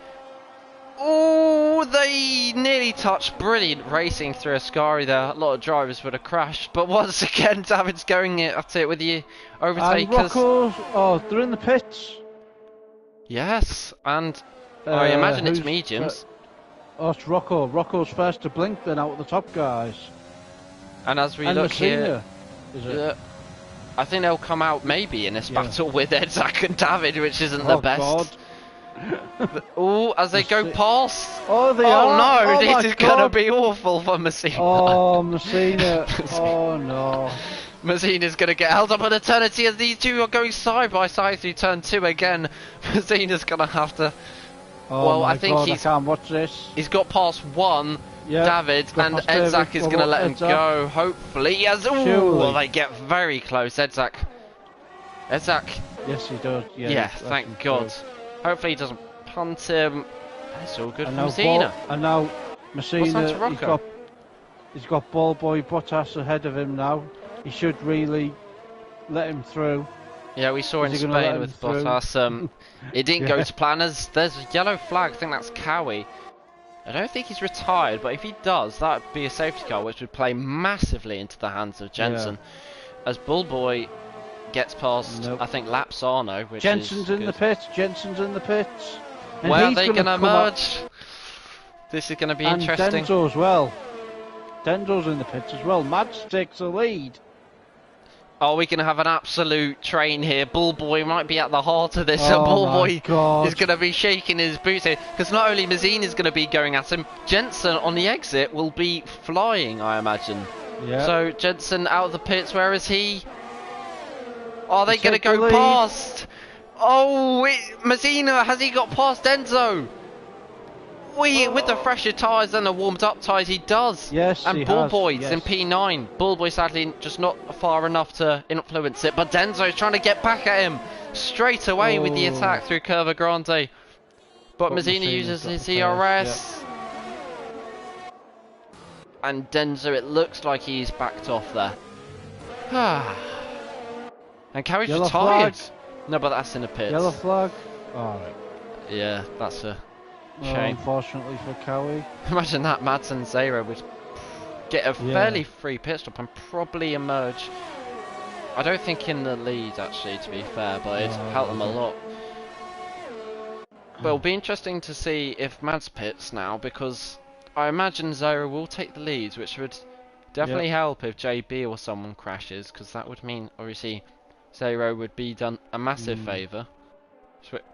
Oh, they nearly touched. Brilliant racing through Ascari there. A lot of drivers would have crashed. But once again, David's going at it with the overtakers. And Rocco's, oh, they're in the pits. Yes, and I imagine it's mediums. Oh, it's Rocco. Rocco's first to blink then out of the top guys. And as we look here, I think they'll come out maybe in this battle with Edzak and David, which isn't the best. God. Oh, as they go past. Oh, they are. No, oh, this is going to be awful for Messina. Oh, Messina. Oh, no. Messina's going to get held up on eternity as these two are going side by side through turn 2 again. Messina's going to have to... Oh, well, I think I can't watch this. He's got past one, David, and Edzak is going to let him go, hopefully. Yes, ooh, they get very close, Edzak. Yes, he does. Yeah, thank God. Hopefully he doesn't punt him. It's all good for Messina. And now Messina, he's got Ball Boy Bottas ahead of him now. He should really let him through. Yeah, we saw in Spain with Bottas. It didn't go to plan. There's a yellow flag. I think that's Cowie. I don't think he's retired, but if he does, that would be a safety car, which would play massively into the hands of Jensen. As Bullboy gets past, I think, Lapsano, which Jensen's is in the pits. Jensen's in the pits. And where are they going to merge? This is going to be interesting. And Denzo as well. Denzo's in the pits as well. Mads takes the lead. Are we going to have an absolute train here? Bullboy might be at the heart of this. Bullboy is going to be shaking his boots here. Because not only Mazine is going to be going at him, Jensen on the exit will be flying, I imagine. Yeah. So Jensen out of the pits, where is he? Are they going to go past? Oh, Mazina, has he got past Enzo? With the fresher tyres and the warmed up tyres, he does. Yes, and Bullboy's in P9. Bullboy sadly just not far enough to influence it, but Denzo's trying to get back at him straight away with the attack through Curva Grande. But Mazzina uses his ERS. And Denzo, it looks like he's backed off there. And Carriage retired. No, but that's in the pits. Yellow flag. Alright. Yeah, that's a shame. Unfortunately for Cowie. Imagine that, Mads and Zero would get a fairly free pit stop and probably emerge. I don't think in the lead, actually, to be fair, but it'd help them a lot. But it'll be interesting to see if Mads pits now, because I imagine Zero will take the lead, which would definitely help if JB or someone crashes, because that would mean, obviously, Zero would be done a massive favour.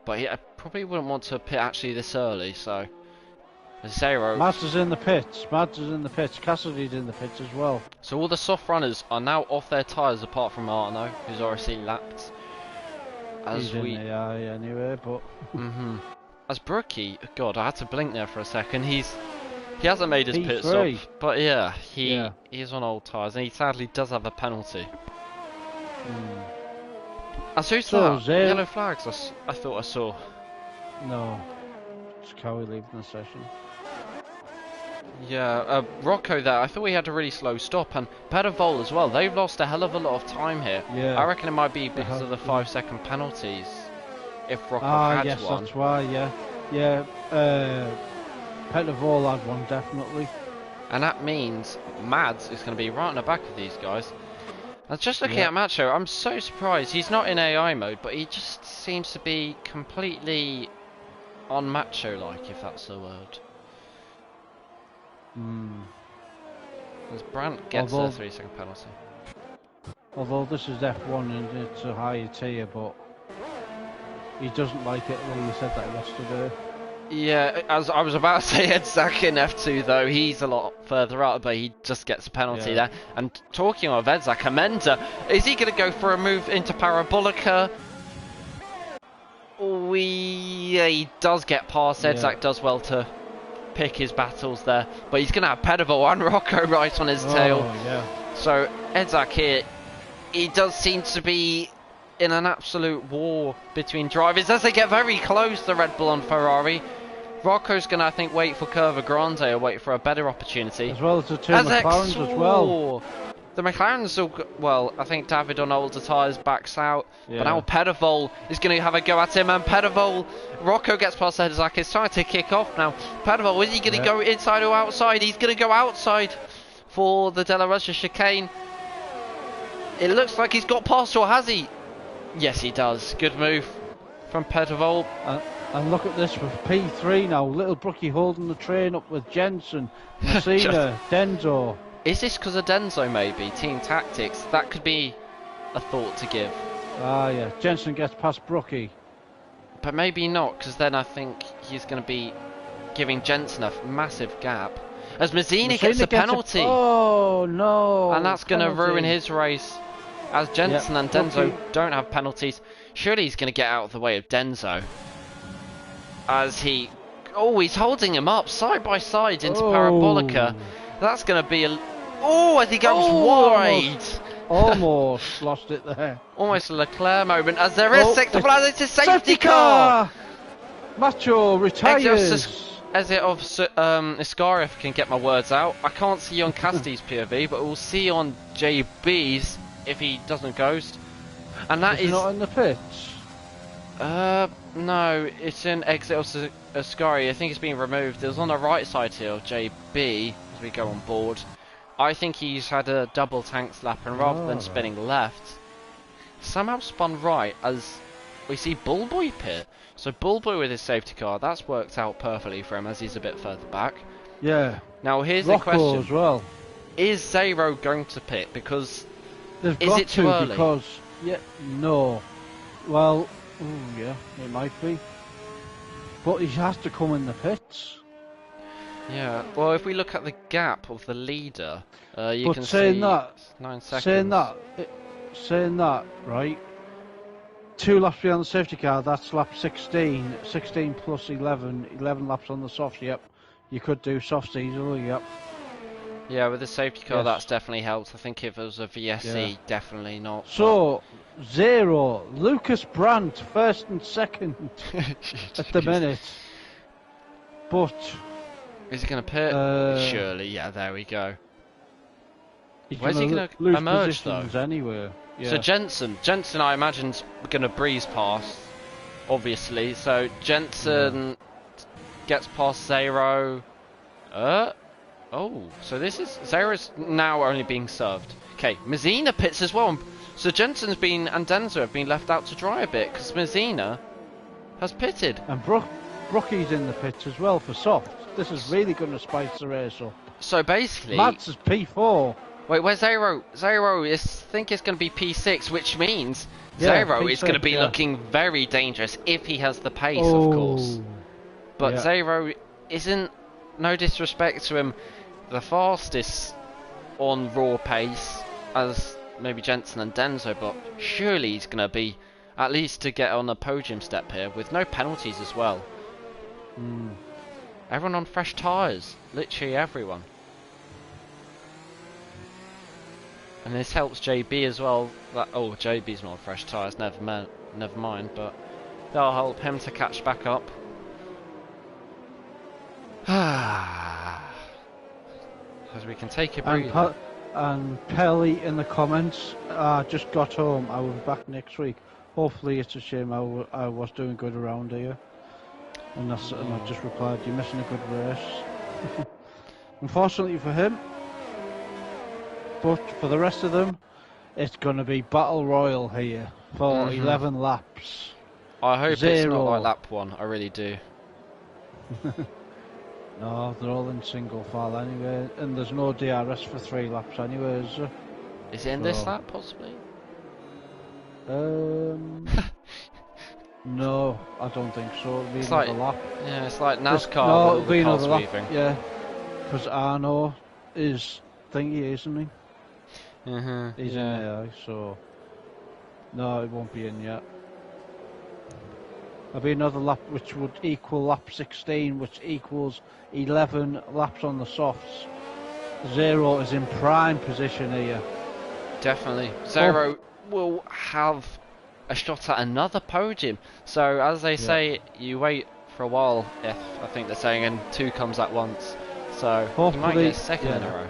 But I probably wouldn't want to pit actually this early, so Zero. Mads is in the pits. Mads is in the pits. Cassidy's in the pits as well. So all the soft runners are now off their tyres, apart from Martino, who's already lapped. He's in the eye anyway, but as Brookie, God, I had to blink there for a second. He hasn't made his pit stop, but yeah, he is on old tyres, and he sadly does have a penalty. Who's that? Yellow flags, I thought I saw. No, it's Cowie leaving the session. Yeah, Rocco there, I thought he had a really slow stop, and Pedavol as well. They've lost a hell of a lot of time here. Yeah. I reckon it might be because of the 5-second penalties, if Rocco had one. Yes, that's why, Yeah, Pedavol had one, definitely. And that means Mads is going to be right on the back of these guys. And just looking at Macho, I'm so surprised. He's not in AI mode, but he just seems to be completely on Macho-like, if that's the word. As Brandt gets a 3-second penalty. Although this is F1 and it's a higher tier, but he doesn't like it the way he said that yesterday. Yeah, as I was about to say, Edzak in F2 though, he's a lot further out, but he just gets a penalty there. And talking of Edzak, Amenda, is he going to go for a move into Parabolica? He does get past. Edzak does well to pick his battles there, but he's going to have Pedavo and Rocco right on his tail. So Edzak here, he does seem to be in an absolute war between drivers as they get very close, the Red Bull and Ferrari. Rocco's going to, I think, wait for Curva Grande or wait for a better opportunity. As well as the two McLarens as well. The McLaren's still, well, I think David on older tyres backs out, but now Pedevol is going to have a go at him, and Pedevol, Rocco gets past Zach, it's time to kick off now. Pedevol, is he going to go inside or outside? He's going to go outside for the De La Rocha chicane. It looks like he's got past, or has he? Yes, he does. Good move from Pedevol. And look at this with P3 now, Little Brookie holding the train up with Jensen, Messina, Denzo. Is this because of Denzo maybe? Team tactics? That could be a thought to give. Ah yeah, Jensen gets past Brookie. But maybe not, because then I think he's going to be giving Jensen a massive gap. As Messina gets a penalty. Oh no! And that's going to ruin his race. As Jensen and Denzo don't have penalties. Surely he's going to get out of the way of Denzo. As he... Oh, he's holding him up side by side into Parabolica. That's going to be a... Oh, as he goes wide. Almost lost it there. Almost a Leclerc moment, as there is sector flag. It's a safety car. Macho retires. Exit of Iscari, if I can get my words out. I can't see on Casti's POV, but we'll see on JB's if he doesn't ghost. And that is not in the pits. No, it's in exit of Iscari. I think it's been removed. It was on the right side here of JB as we go on board. I think he's had a double tank slap, and rather than spinning left, somehow spun right as we see Bullboy pit. So Bullboy with his safety car, that's worked out perfectly for him as he's a bit further back. Yeah. Now here's Rocco the question: as well. Is Zero going to pit? Because They've is got it too to, early? Because no. Well, yeah, it might be. But he has to come in the pits. Yeah. Well, if we look at the gap of the leader, you can see 9 seconds. Saying that, right? 2 laps behind the safety car, that's lap 16. 16 plus 11. 11 laps on the softs, yep. You could do softs easily, yep. Yeah, with the safety car, that's definitely helped. I think if it was a VSC, definitely not. So, Zero, Lucas Brandt, first and second at the minute. But... is he going to pit? Surely, yeah, there we go. Where's he going to lose emerge, though? Anyway. Yeah. So Jensen, I imagine, is going to breeze past, obviously. So Jensen gets past Zero. Oh, so this is... Zero's now only being served. Okay, Messina pits as well. So Jensen's been, and Denzo have been left out to dry a bit, because Messina has pitted. And Brookie's in the pits as well for soft. This is really going to spice the race up. So basically... Mads is P4. Wait, where's Zero? Zero is, I think it's going to be P6, which means Zero P6, is going to be looking very dangerous if he has the pace, of course. But Zero isn't, no disrespect to him, the fastest on raw pace as maybe Jensen and Denzo, but surely he's going to be at least to get on a podium step here with no penalties as well. Everyone on fresh tyres, literally everyone. And this helps JB as well. Oh, JB's not on fresh tyres, never mind, but that'll help him to catch back up. As we can take a breather. And Pelly in the comments, just got home, I will be back next week. Hopefully it's a shame I was doing good around here. And I just replied, you're missing a good race. Unfortunately for him. But for the rest of them, it's going to be Battle Royal here for 11 laps. I hope it's not like lap 1, I really do. No, they're all in single file anyway, and there's no DRS for 3 laps anyway, is there? Is it in this lap, possibly? No, I don't think so. It'll be it's another like, lap. Yeah, it's like NASCAR. No, it'll be another lap. Yeah, because Arno is thingy, isn't he? He's in AI, so no, it won't be in yet. There'll be another lap which would equal lap 16, which equals 11 laps on the softs. Zero is in prime position here. Definitely. Zero will have a shot at another podium. So as they say, you wait for a while, if I think they're saying, and 2 comes at once. So he might get a second in a row.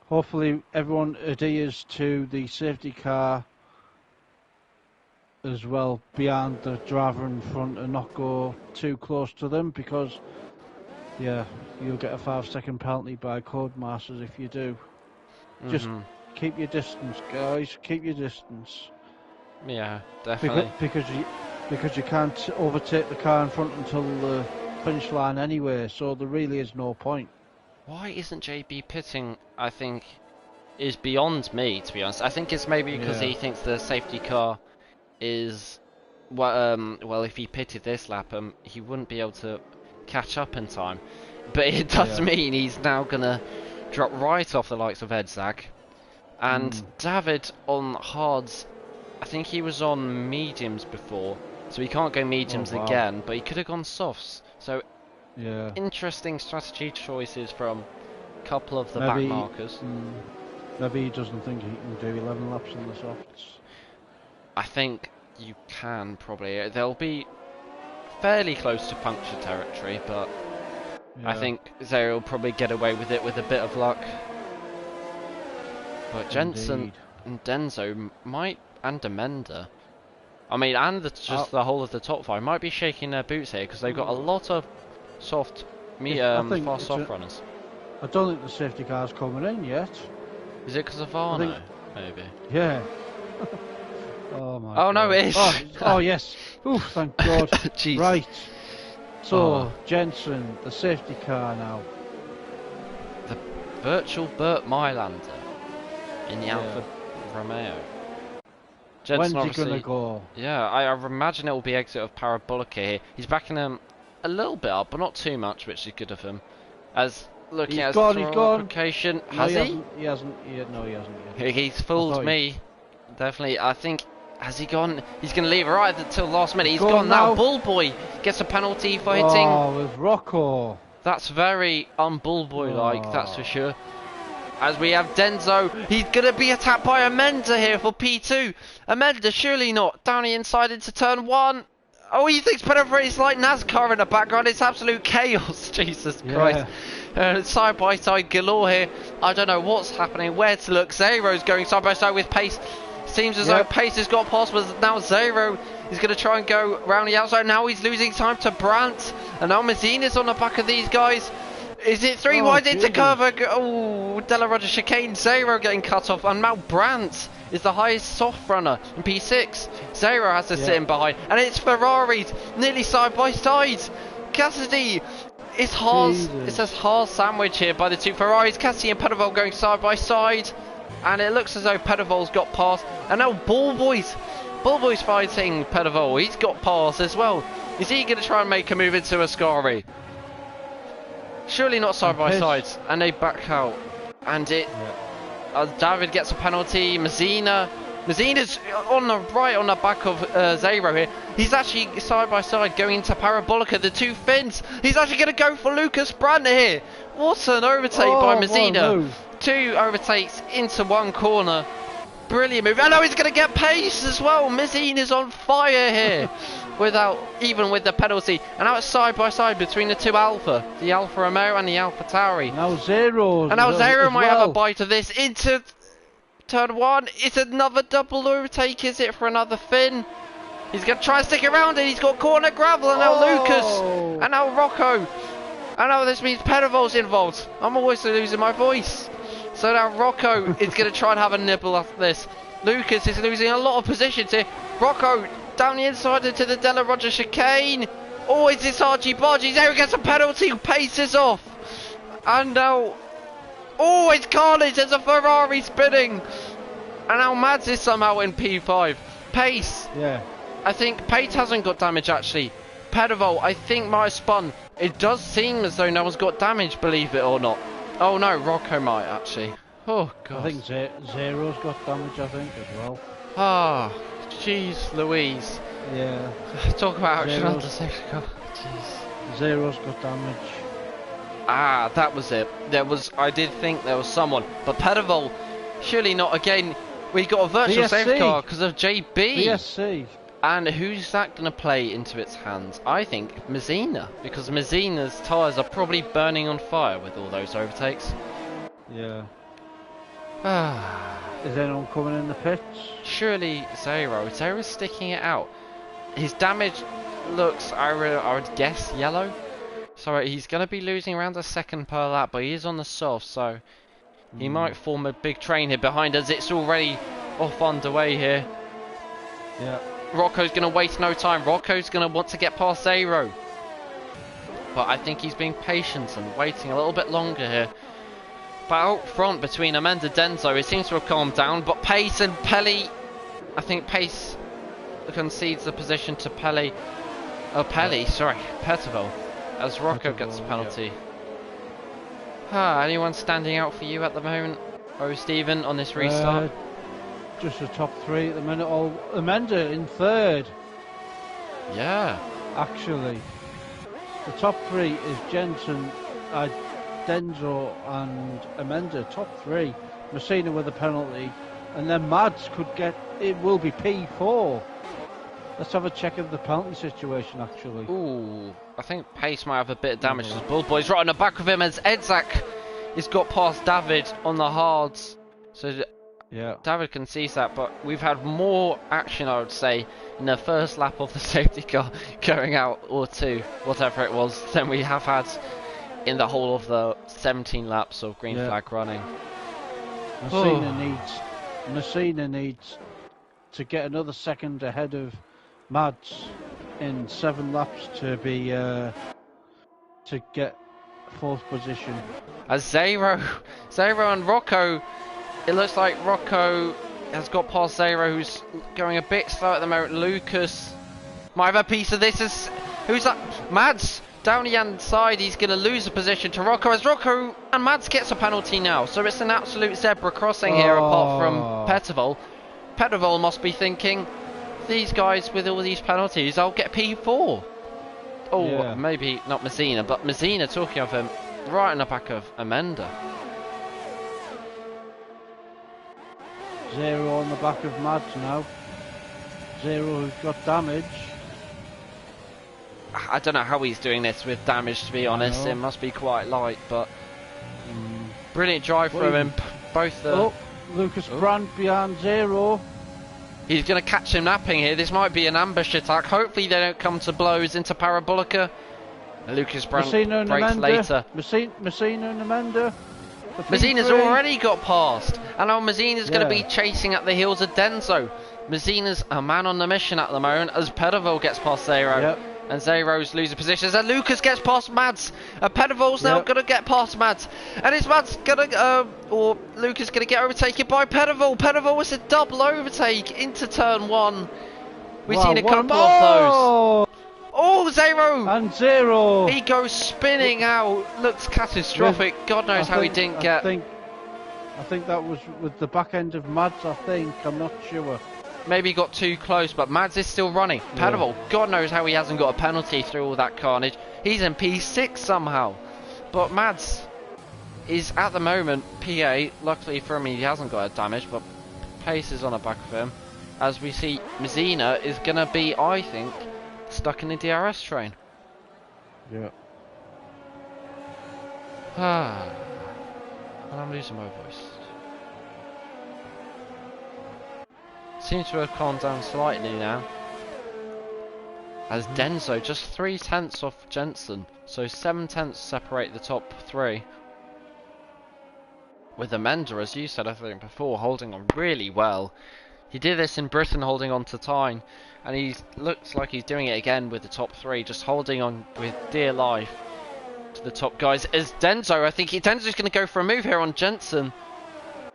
hopefully everyone adheres to the safety car as well behind the driver in front and not go too close to them, because yeah, you'll get a 5-second penalty by Codemasters if you do. Just keep your distance, guys. Keep your distance. Yeah, definitely. Because you can't overtake the car in front until the finish line anyway, so there really is no point. Why isn't JB pitting, I think, is beyond me, to be honest. I think it's maybe because he thinks the safety car is... well, if he pitted this lap, he wouldn't be able to catch up in time. But it does mean he's now going to drop right off the likes of Edzag. And David on hards, I think he was on mediums before, so he can't go mediums again, but he could have gone softs. So interesting strategy choices from a couple of the back markers. Maybe he doesn't think he can do 11 laps in the softs. I think you can probably. They'll be fairly close to puncture territory, but I think they'll probably get away with it with a bit of luck. But Jensen and Denzo might, and Demenda, I mean, and just the whole of the top 5 might be shaking their boots here, because they've got a lot of soft, fast soft runners. I don't think the safety car's coming in yet. Is it because of Varno? Maybe. Yeah. Oh my. Oh no, it is. Oh yes. Oof, thank God. Jeez. Right. So Jensen, the safety car now. The virtual Burt Mylander in the Alfa Romeo. Jensen, when's he gonna go? Yeah, I imagine it will be exit of Parabolica here. He's backing him a little bit up, but not too much, which is good of him. As looking at his application, has he? He hasn't. No, he hasn't yet. He's fooled me. Definitely, I think. Has he gone? He's going to leave right until last minute. He's gone now. Bullboy gets a penalty for hitting. Oh, with Rocco. That's very un-Bullboy-like, that's for sure. As we have Denzo, he's going to be attacked by Amenda here for P2. Amenda, surely not. Down the inside into turn 1. Oh, he thinks Pedro is like NASCAR in the background. It's absolute chaos. Jesus Christ. Side by side galore here. I don't know what's happening, where to look. Zero's going side by side with Pace. Seems as though Pace has got past, but now Zero is going to try and go round the outside. Now he's losing time to Brandt. And now Mazzina's on the back of these guys. Is it 3 wide into cover? Oh, Della Roger chicane. Zero getting cut off. And now Brandt is the highest soft runner in P6. Zero has to sit in behind. And it's Ferraris nearly side by side. Cassidy. It's Haas. It says Haas sandwich here by the 2 Ferraris. Cassidy and Pedovol going side by side. And it looks as though Pedovol's got past. And now Bullboy's fighting Pedovol. He's got past as well. Is he going to try and make a move into Ascari? Surely not side by sides. And they back out. And it... David gets a penalty. Mazzina's on the right on the back of Zero here. He's actually side by side going into Parabolica. The 2 Finns. He's actually going to go for Lucas Brandt here. What an overtake by Mazzina. 2 overtakes into 1 corner. Brilliant move. And now he's going to get pace as well. Mazzina's on fire here. Even with the penalty. And now it's side by side between the 2 Alfa. The Alfa Romeo and the Alfa Tauri. Now Zero. And now Zero might have a bite of this. Into turn 1. It's another double overtake, is it, for another Finn? He's going to try and stick around it. He's got corner gravel. And now Lucas. And now Rocco. And now this means Pedovol's involved. I'm always losing my voice. So now Rocco is going to try and have a nibble off this. Lucas is losing a lot of positions here. Rocco down the inside into the Della Roger chicane. Oh, it's this argy bargy. There he gets a penalty. Paces off. And now... Oh, it's carnage. There's a Ferrari spinning. And now Mads is somehow in P5. Pace. Yeah. I think Pace hasn't got damage actually. Pedovol, I think, might have spun. It does seem as though no one's got damage, believe it or not. Oh no, Rocco might actually. Oh god. I think Zero's got damage, I think, as well. Ah, jeez Louise. Yeah. Talk about action under safety car. Jeez. Zero's got damage. Ah, that was it. I did think there was someone. But Pedovol, surely not again. We got a virtual safety car because of JB. BSC. And who's that going to play into its hands? I think Mazzina, because Mazzina's tyres are probably burning on fire with all those overtakes. Yeah. Is anyone coming in the pits? Surely Zero. Zero's sticking it out. His damage looks, I would guess, yellow. So he's going to be losing around a second per lap, but he is on the soft, so he might form a big train here behind us. It's already off underway here. Yeah. Rocco's going to waste no time. Rocco's going to want to get past Zero. But I think he's being patient and waiting a little bit longer here. But out front between Amanda and Denzo, it seems to have calmed down. But Pace and Pelly, I think Pace concedes the position to Pelly. Oh, Pelly, sorry, Petterville, as Rocco gets the penalty. Yeah. Anyone standing out for you at the moment? Oh, Stephen, on this restart? Just the top three at the minute. Oh, Amanda in third. Yeah. Actually. The top three is Jensen, Denzo and Amanda, top three. Messina with a penalty. And then Mads could get, it will be P4. Let's have a check of the penalty situation, actually. Ooh, I think Pace might have a bit of damage as Bull Boy's right on the back of him as Edzak has got past David on the hards. So yeah, David can see that, but we've had more action, I would say, in the first lap of the safety car going out, or two, whatever it was, than we have had in the whole of the 17 laps of green flag running. Messina needs to get another second ahead of Mads in 7 laps to be to get 4th position. As Zero and Rocco, it looks like Rocco has got past Zero, who's going a bit slow at the moment. Lucas might have a piece of this. Who's that? Mads down the inside. He's going to lose a position to Rocco as Rocco and Mads gets a penalty now. So it's an absolute zebra crossing here, apart from Petterville. Petterville must be thinking, these guys with all these penalties, I'll get P4. Oh, yeah. Maybe not Messina, but Messina talking of him right in the back of Amanda. Zero on the back of Mads now. Zero who's got damage. I don't know how he's doing this with damage, to be honest. It must be quite light, but brilliant drive from him. Both the... Lucas Brandt behind Zero. He's going to catch him napping here. This might be an ambush attack. Hopefully they don't come to blows into Parabolica. Lucas Brandt breaks later. Messina and Amanda. Messina's already got past. And now Messina's going to be chasing at the heels of Denzo. Messina's a man on the mission at the moment as Petterville gets past Zero. Yep. And Zero's losing positions. And Lucas gets past Mads. Petterville's now going to get past Mads. And is Mads going to, or Lucas going to get overtaken by Petterville. Petterville was a double overtake into turn 1. We've seen a couple of those. Oh, Zero! And Zero! He goes spinning out. Looks catastrophic. God knows how he didn't get. I think that was with the back end of Mads, I think. I'm not sure. Maybe got too close, but Mads is still running. Petterville, God knows how he hasn't got a penalty through all that carnage. He's in P6 somehow. But Mads is at the moment P8. Luckily for him, he hasn't got a damage, but Pace is on the back of him. As we see, Messina is going to be, I think, stuck in the DRS train. Yeah. And I'm losing my voice. Seems to have calmed down slightly now. As Denzo just 3/10 off Jensen, so 7/10 separate the top 3. With Amanda, as you said I think before, holding on really well. He did this in Britain, holding on to Tyne, and he looks like he's doing it again with the top 3, just holding on with dear life to the top guys. As Denzo, I think Denzo's going to go for a move here on Jensen.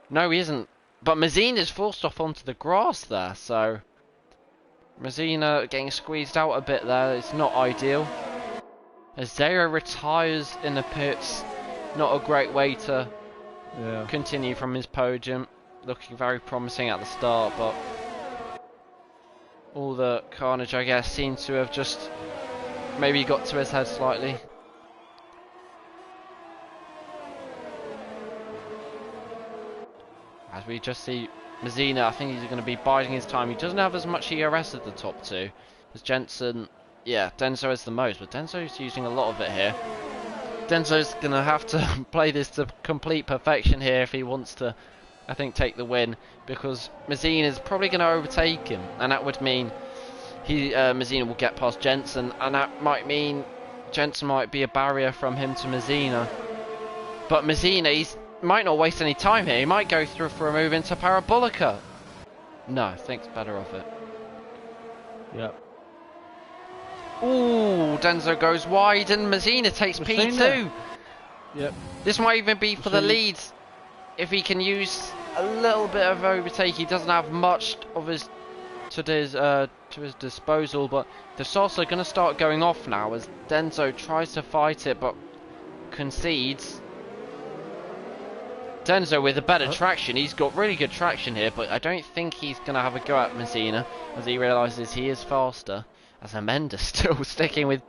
No, he isn't. But Messina is forced off onto the grass there, so Messina getting squeezed out a bit there. It's not ideal. As Zero retires in the pits, not a great way to continue from his podium. Looking very promising at the start, but all the carnage, I guess, seems to have just maybe got to his head slightly. As we just see Messina, I think he's going to be biding his time. He doesn't have as much ERS as the top 2. As Jensen, Denzo has the most, but Denzo's using a lot of it here. Denzo's going to have to play this to complete perfection here if he wants to I think, take the win, because Mazina is probably going to overtake him, and that would mean Mazina will get past Jensen, and that might mean Jensen might be a barrier from him to Mazina. But Mazina, he might not waste any time here. He might go through for a move into Parabolica. No, thinks better of it. Yep. Ooh, Denzo goes wide and Mazina takes P2. Yep. This might even be for the leads if he can use a little bit of overtake. He doesn't have much of his to his disposal, but the shots are going to start going off now as Denzo tries to fight it but concedes. Denzo with a better traction. He's got really good traction here, but I don't think he's going to have a go at Mazina as he realises he is faster. As Amenda still sticking with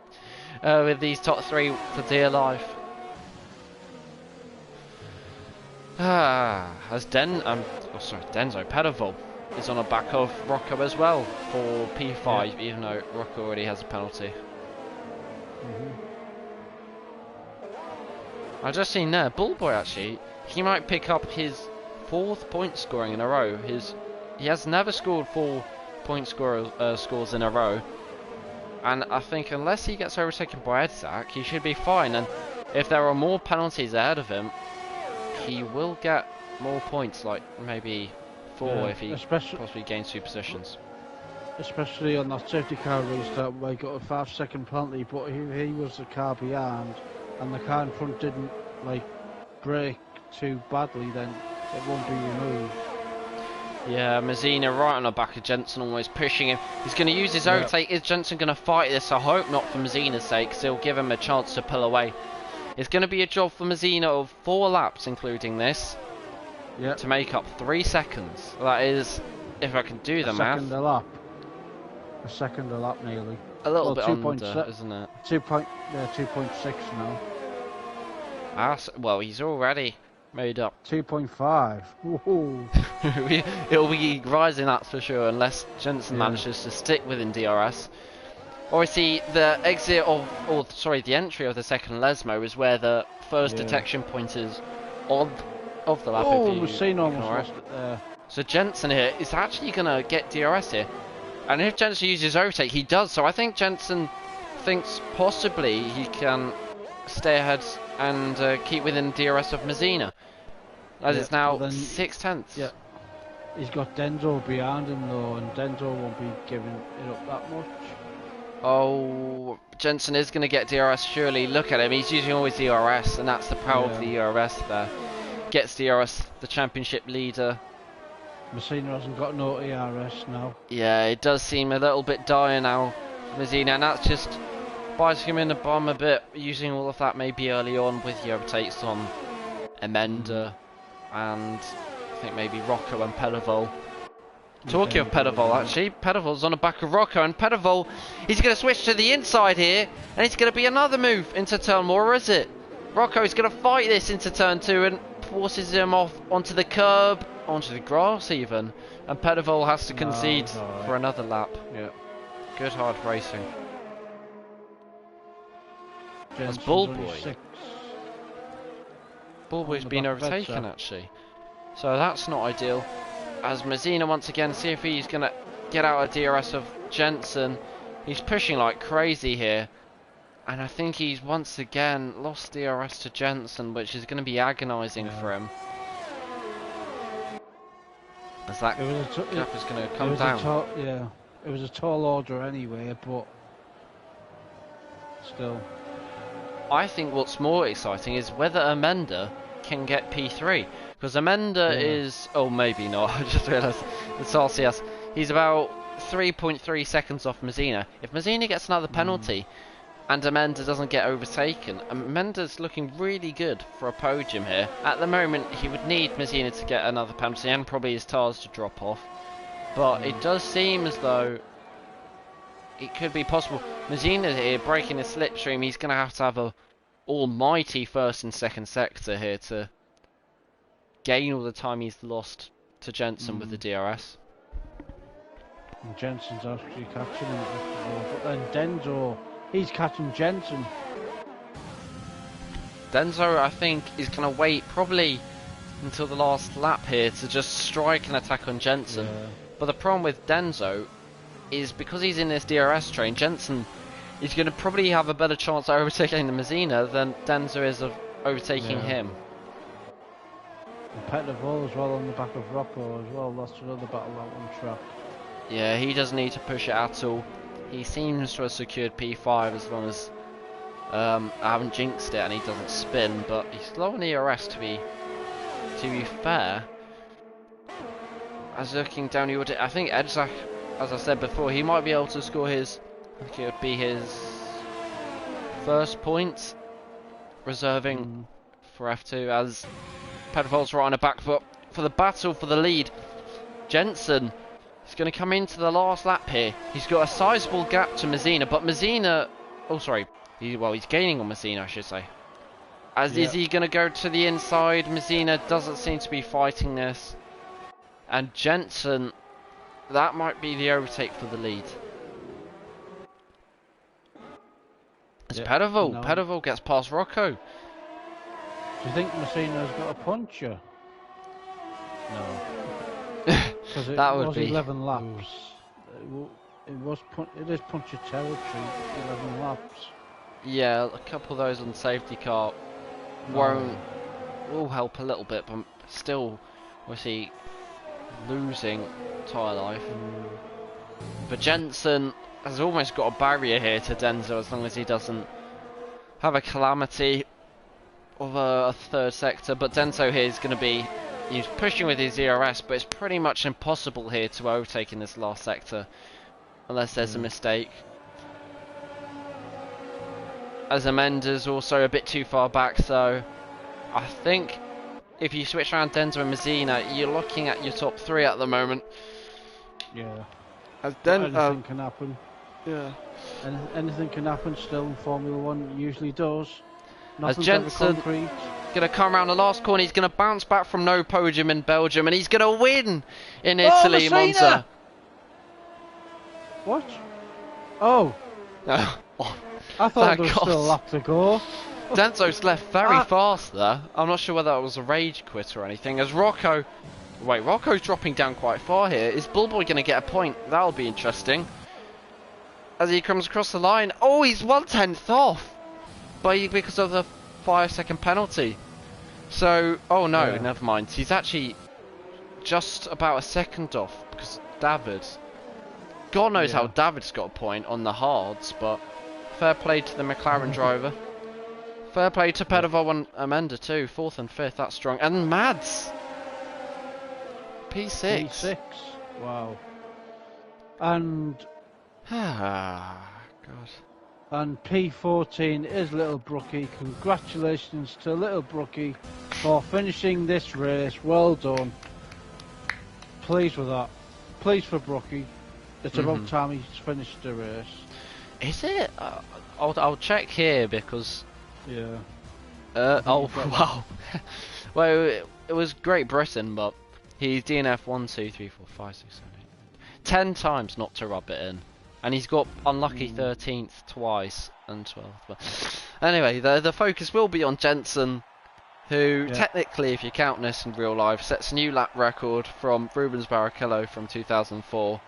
these top three for dear life. As Denzo Pedivol is on the back of Rocco as well for P5, even though Rocco already has a penalty. I just seen there, Bullboy actually, he might pick up his 4th point scoring in a row. He has never scored 4 point scores in a row. And I think unless he gets overtaken by Edzak, he should be fine. And if there are more penalties ahead of him, he will get more points, like maybe 4 if he possibly gains 2 positions. Especially on that safety car restart where he got a 5-second penalty, but he was the car behind and the car in front didn't like brake too badly, then it won't be removed. Yeah, Mazina right on the back of Jensen, almost pushing him. He's going to use his overtake. Is Jensen going to fight this? I hope not for Mazina's sake, because he'll give him a chance to pull away. It's going to be a job for Mazina of 4 laps, including this, to make up 3 seconds. That is, if I can do the math. A second a lap nearly. A little bit under, isn't it? 2.6 now. Well, he's already made up 2.5. It'll be rising, that's for sure, unless Jensen manages to stick within DRS. Obviously, the the entry of the second Lesmo is where the first detection point is of the lap. We've seen almost lost it there. So Jensen here is actually going to get DRS here, and if Jensen uses overtake, he does. So I think Jensen thinks possibly he can stay ahead and keep within DRS of Mazina, as it's now 6/10. Yeah, he's got Denzo behind him though, and Denzo won't be giving it up that much. Oh, Jensen is going to get DRS surely. Look at him, he's using always DRS, and that's the power of the DRS there. Gets DRS, the championship leader. Mazina hasn't got no ERS now. Yeah, it does seem a little bit dire now, Mazina, and that's just biting him in the bum a bit, using all of that maybe early on with the overtakes on Amenda and I think maybe Rocco and Pedivol. Talking of Pedivol, actually, Pedivol's on the back of Rocco, and Pedivol, he's going to switch to the inside here, and it's going to be another move into turn 1, or is it? Rocco's going to fight this into turn 2 and forces him off onto the curb, onto the grass even, and Pedivol has to concede for another lap. Yeah, good hard racing. That's Bullboy. Bullboy's been overtaken actually, so that's not ideal. As Mazina once again, see if he's going to get out of DRS of Jensen. He's pushing like crazy here, and I think he's once again lost DRS to Jensen, which is going to be agonising for him. As that gap is going to come down. It was a tall order anyway, but still. I think what's more exciting is whether Amenda can get P3, because Amenda is, oh maybe not, I just realised it's RCS. He's about 3.3 seconds off Mazina. If Mazina gets another penalty and Amenda doesn't get overtaken, Amenda's looking really good for a podium here. At the moment he would need Mazina to get another penalty and probably his tyres to drop off, but it does seem as though it could be possible. Mazina here breaking the slipstream. He's going to have a almighty first and second sector here to gain all the time he's lost to Jensen with the DRS. And Jensen's actually catching him, but then Denzo, he's catching Jensen. Denzo, I think, is going to wait probably until the last lap here to just strike an attack on Jensen. Yeah. But the problem with Denzo is because he's in this DRS train, Jensen is going to probably have a better chance of overtaking the Mazina than Denzo is of overtaking him. And Petrov as well on the back of Rocco as well. That's another battle out on track. Yeah, he doesn't need to push it at all. He seems to have secured P5 as long as I haven't jinxed it and he doesn't spin, but he's low on ERS to be fair. As looking down, I think Edzak, as I said before, he might be able to score his, I think it would be his first point, reserving for F2 as Pedrovol's right on the back foot for the battle for the lead. Jensen is going to come into the last lap here. He's got a sizable gap to Mazina, but Mazina, oh sorry, he's gaining on Mazina, I should say. Is he going to go to the inside? Mazina doesn't seem to be fighting this. And Jensen, that might be the overtake for the lead. As Pedovol gets past Rocco. Do you think Messina's got a puncher? No. Because it was 11 laps. It is puncher territory, 11 laps. Yeah, a couple of those on safety car will help a little bit, but still, obviously, losing tyre life. But Jensen has almost got a barrier here to Denzo as long as he doesn't have a calamity of a third sector. But Denzo here is going to be, he's pushing with his ERS, but it's pretty much impossible here to overtake in this last sector unless there's a mistake. As Amenda's also a bit too far back, so I think if you switch around Denzo and Mazina, you're looking at your top three at the moment. Yeah. Anything can happen. Yeah. Anything can happen still in Formula 1, it usually does. As Jensen gonna come around the last corner, he's gonna bounce back from no podium in Belgium, and he's gonna win in Italy, Monza. What? Oh. I thought there was still a lap to go. Denzo's left very fast there. I'm not sure whether that was a rage quit or anything. As Rocco's dropping down quite far here. Is Bullboy going to get a point? That'll be interesting. As he comes across the line. Oh, he's 1/10 off. Because of the 5-second penalty. So, oh no, never mind. He's actually just about a second off. Because David. God knows how David's got a point on the hards, but fair play to the McLaren driver. Fair play to Pedovol and Amenda too, 4th and 5th, that's strong. And Mads! P6. P6, wow. And... God. And P14 is Little Brookie. Congratulations to Little Brookie for finishing this race. Well done. Pleased with that. Pleased for Brookie. It's about time he's finished the race. Is it? I'll check here because... Yeah. Oh, wow. Well, it was Great Britain, but he's DNF 1, 2, 3, 4, 5, 6, 7, 8, 10 times not to rub it in. And he's got unlucky 13th twice and 12th. But anyway, the focus will be on Jensen, who technically, if you count this in real life, sets a new lap record from Rubens Barrichello from 2004.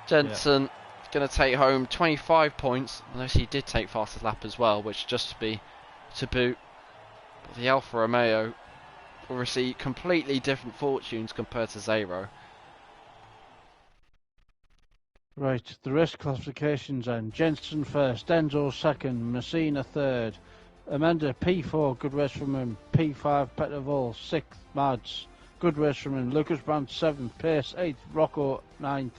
Jensen is going to take home 25 points, unless he did take fastest lap as well, which just to be to boot. But the Alfa Romeo will receive completely different fortunes compared to Zero. Right, the race classifications then. Jensen first, Denzo second, Messina third, Amanda P4, good race from him, P5 Petrov 6th, Mads, good race from him, Lucas Brandt 7th, Pace 8th, Rocco 9th,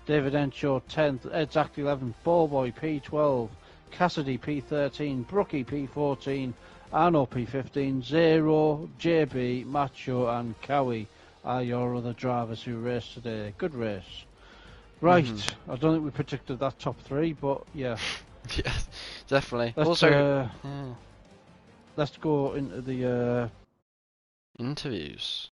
David Enshaw 10th, Edzak 11th, Ballboy P12, Cassidy P13, Brookie P14, Arno P15, Zero, JB, Macho and Cowie are your other drivers who raced today. Good race. Right, I don't think we predicted that top three, but yeah. Yeah, definitely. Let's go into the interviews.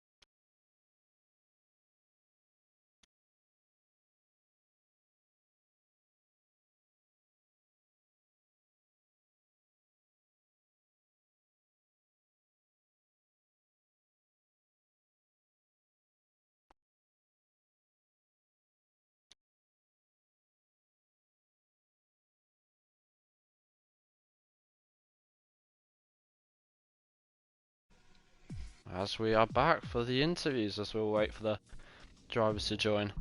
as we are back for the interviews, as we'll wait for the drivers to join.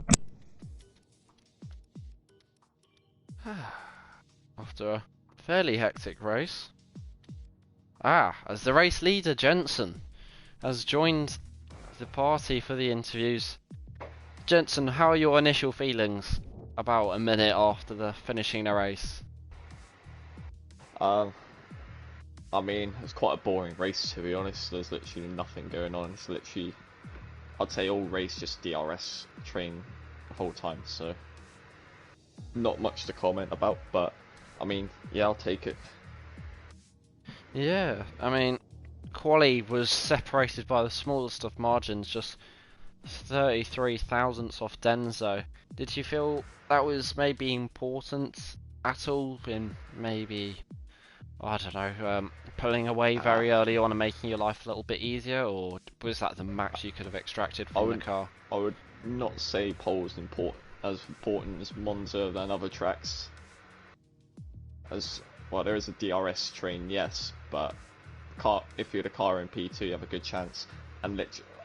After a fairly hectic race. As the race leader, Jensen, has joined the party for the interviews. Jensen, how are your initial feelings about a minute after the finishing the race? I mean, it's quite a boring race, to be honest. There's literally nothing going on. It's literally, I'd say all race just DRS train the whole time, so not much to comment about, but I mean, yeah, I'll take it. Yeah, I mean, quali was separated by the smallest of margins, just 33 thousandths off Denzo. Did you feel that was maybe important at all in maybe, I don't know, pulling away very early on and making your life a little bit easier, or was that the max you could have extracted from the car? I would not say pole was as important as Monza than other tracks. As well, there is a DRS train, yes, but if you had a car in P2, you have a good chance. And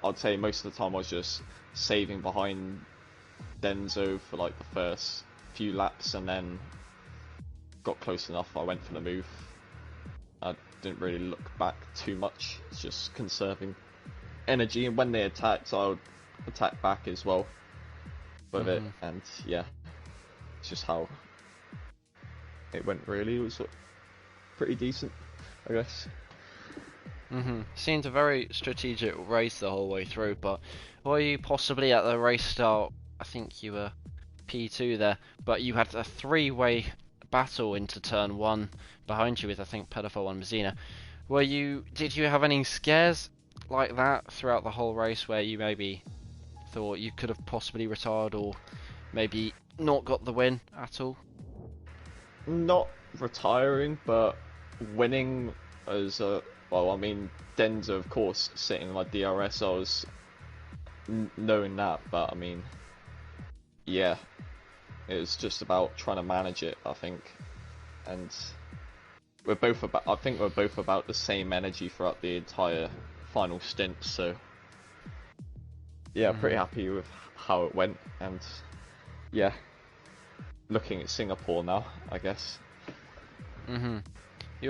I'd say most of the time I was just saving behind Denzo for like the first few laps, and then got close enough, I went for the move. I didn't really look back too much. It's just conserving energy, and when they attacked, I would attack back as well with it. And yeah, it's just how it went. Really, it was pretty decent, I guess. Seemed a very strategic race the whole way through, but were you possibly at the race start? I think you were P2 there, but you had a three-way battle into turn 1 behind you with, I think, Pedifol and Mazzina. Did you have any scares like that throughout the whole race where you maybe thought you could have possibly retired or maybe not got the win at all? Not retiring, but winning as a... Well, I mean, Denzo, of course, sitting in my DRS, I was knowing that, but I mean, yeah, it was just about trying to manage it, I think. And I think we're both about the same energy throughout the entire final stint, so yeah, pretty happy with how it went. And yeah, looking at Singapore now, I guess. You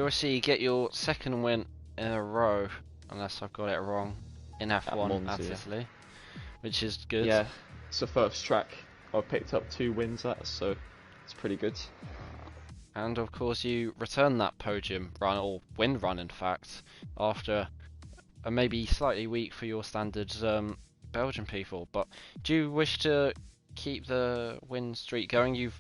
obviously get your second win in a row, unless I've got it wrong, in F1 at Italy, which is good. Yeah, it's the first track I've picked up 2 wins at, so it's pretty good. And of course you return that podium run, or win run in fact, after a maybe slightly weak for your standards Belgian people. But do you wish to keep the win streak going? You've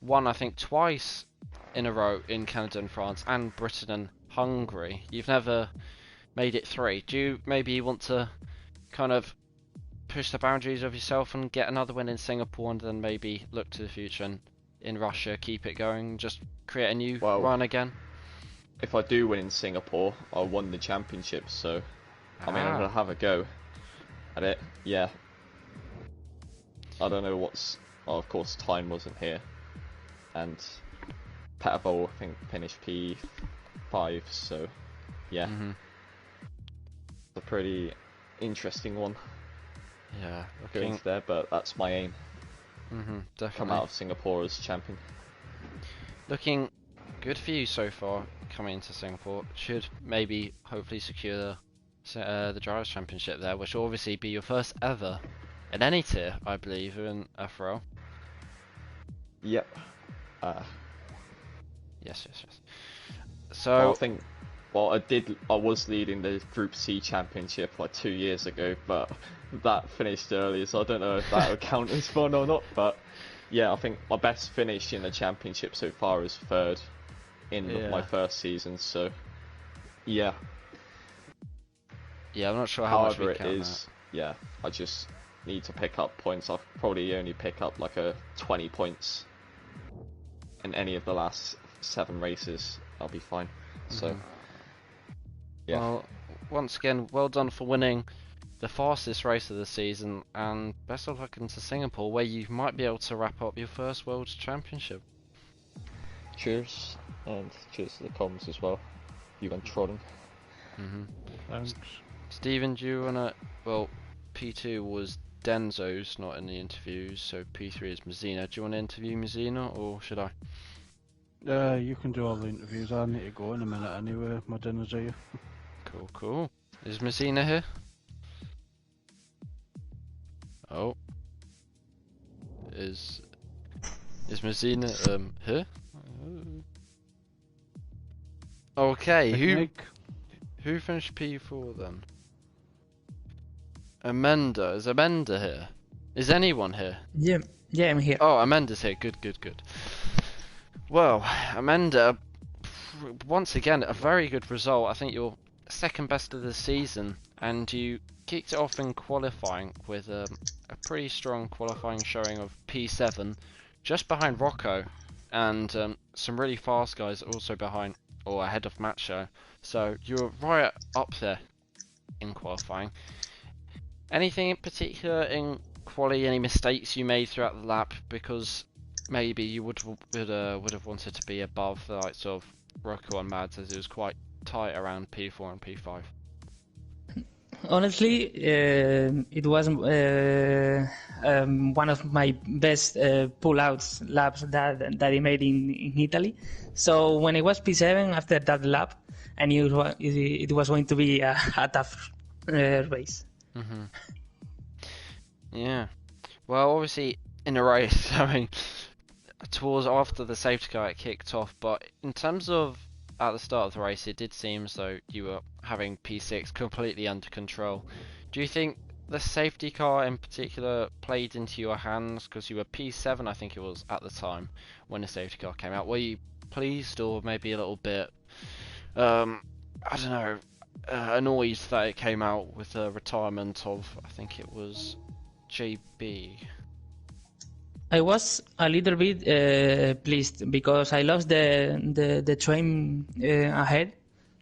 won, I think, twice in a row in Canada and France, and Britain and Hungary. You've never made it 3. Do you maybe want to kind of push the boundaries of yourself and get another win in Singapore, and then maybe look to the future and in Russia keep it going, just create a new run again? If I do win in Singapore, I won the championship, so I mean, I'm gonna have a go at it. Yeah, I don't know of course time wasn't here, and Petavol, I think, finished P5, so yeah, it's a pretty interesting one. Yeah, going there, but that's my aim. Definitely. Come out of Singapore as champion. Looking good for you so far coming into Singapore. Should maybe hopefully secure the Drivers' Championship there, which will obviously be your first ever in any tier, I believe, in FRL. Yep. Yes. So I think, I was leading the Group C Championship like 2 years ago, but that finished early, so I don't know if that would count as fun or not. But yeah, I think my best finish in the championship so far is 3rd in my first season. So yeah. Yeah, I'm not sure how much we count it is. That. Yeah, I just need to pick up points. I'll probably only pick up like 20 points in any of the last 7 races. I'll be fine. So yeah. Well, once again, well done for winning the fastest race of the season, and best of luck into Singapore, where you might be able to wrap up your first World Championship. Cheers, and cheers to the comms as well. You went trotting. Thanks. Steven, do you wanna? Well, P2 was Denzo's not in the interviews, so P3 is Mazzina. Do you want to interview Mazzina, or should I? You can do all the interviews. I need to go in a minute anyway. My dinner's here. Cool, cool. Is Mazzina here? Oh. Is Mazzina here? Okay, who finished P4 then? Amanda. Is Amanda here? Is anyone here? Yeah, I'm here. Oh, Amanda's here. Good, good, good. Well, Amanda, once again, a very good result. I think you're second best of the season, and you kicked it off in qualifying with a pretty strong qualifying showing of P7, just behind Rocco, and some really fast guys also behind or ahead of Macho. So you were right up there in qualifying. Anything in particular in quali? Any mistakes you made throughout the lap? Because maybe you would have wanted to be above the likes of Rocco and Mads, as it was quite tight around P4 and P5. Honestly, it was one of my best pull-outs laps that I made in Italy. So when it was P7 after that lap, I knew it was going to be a tough race. Mm-hmm. Yeah. Well, obviously in a race, I mean, towards after the safety car it kicked off, but in terms of at the start of the race, it did seem as though you were having P6 completely under control. Do you think the safety car in particular played into your hands? Because you were P7, I think it was, at the time when the safety car came out. Were you pleased or maybe a little bit, I don't know, annoyed that it came out with the retirement of, I think it was JB? I was a little bit pleased because I lost the train ahead.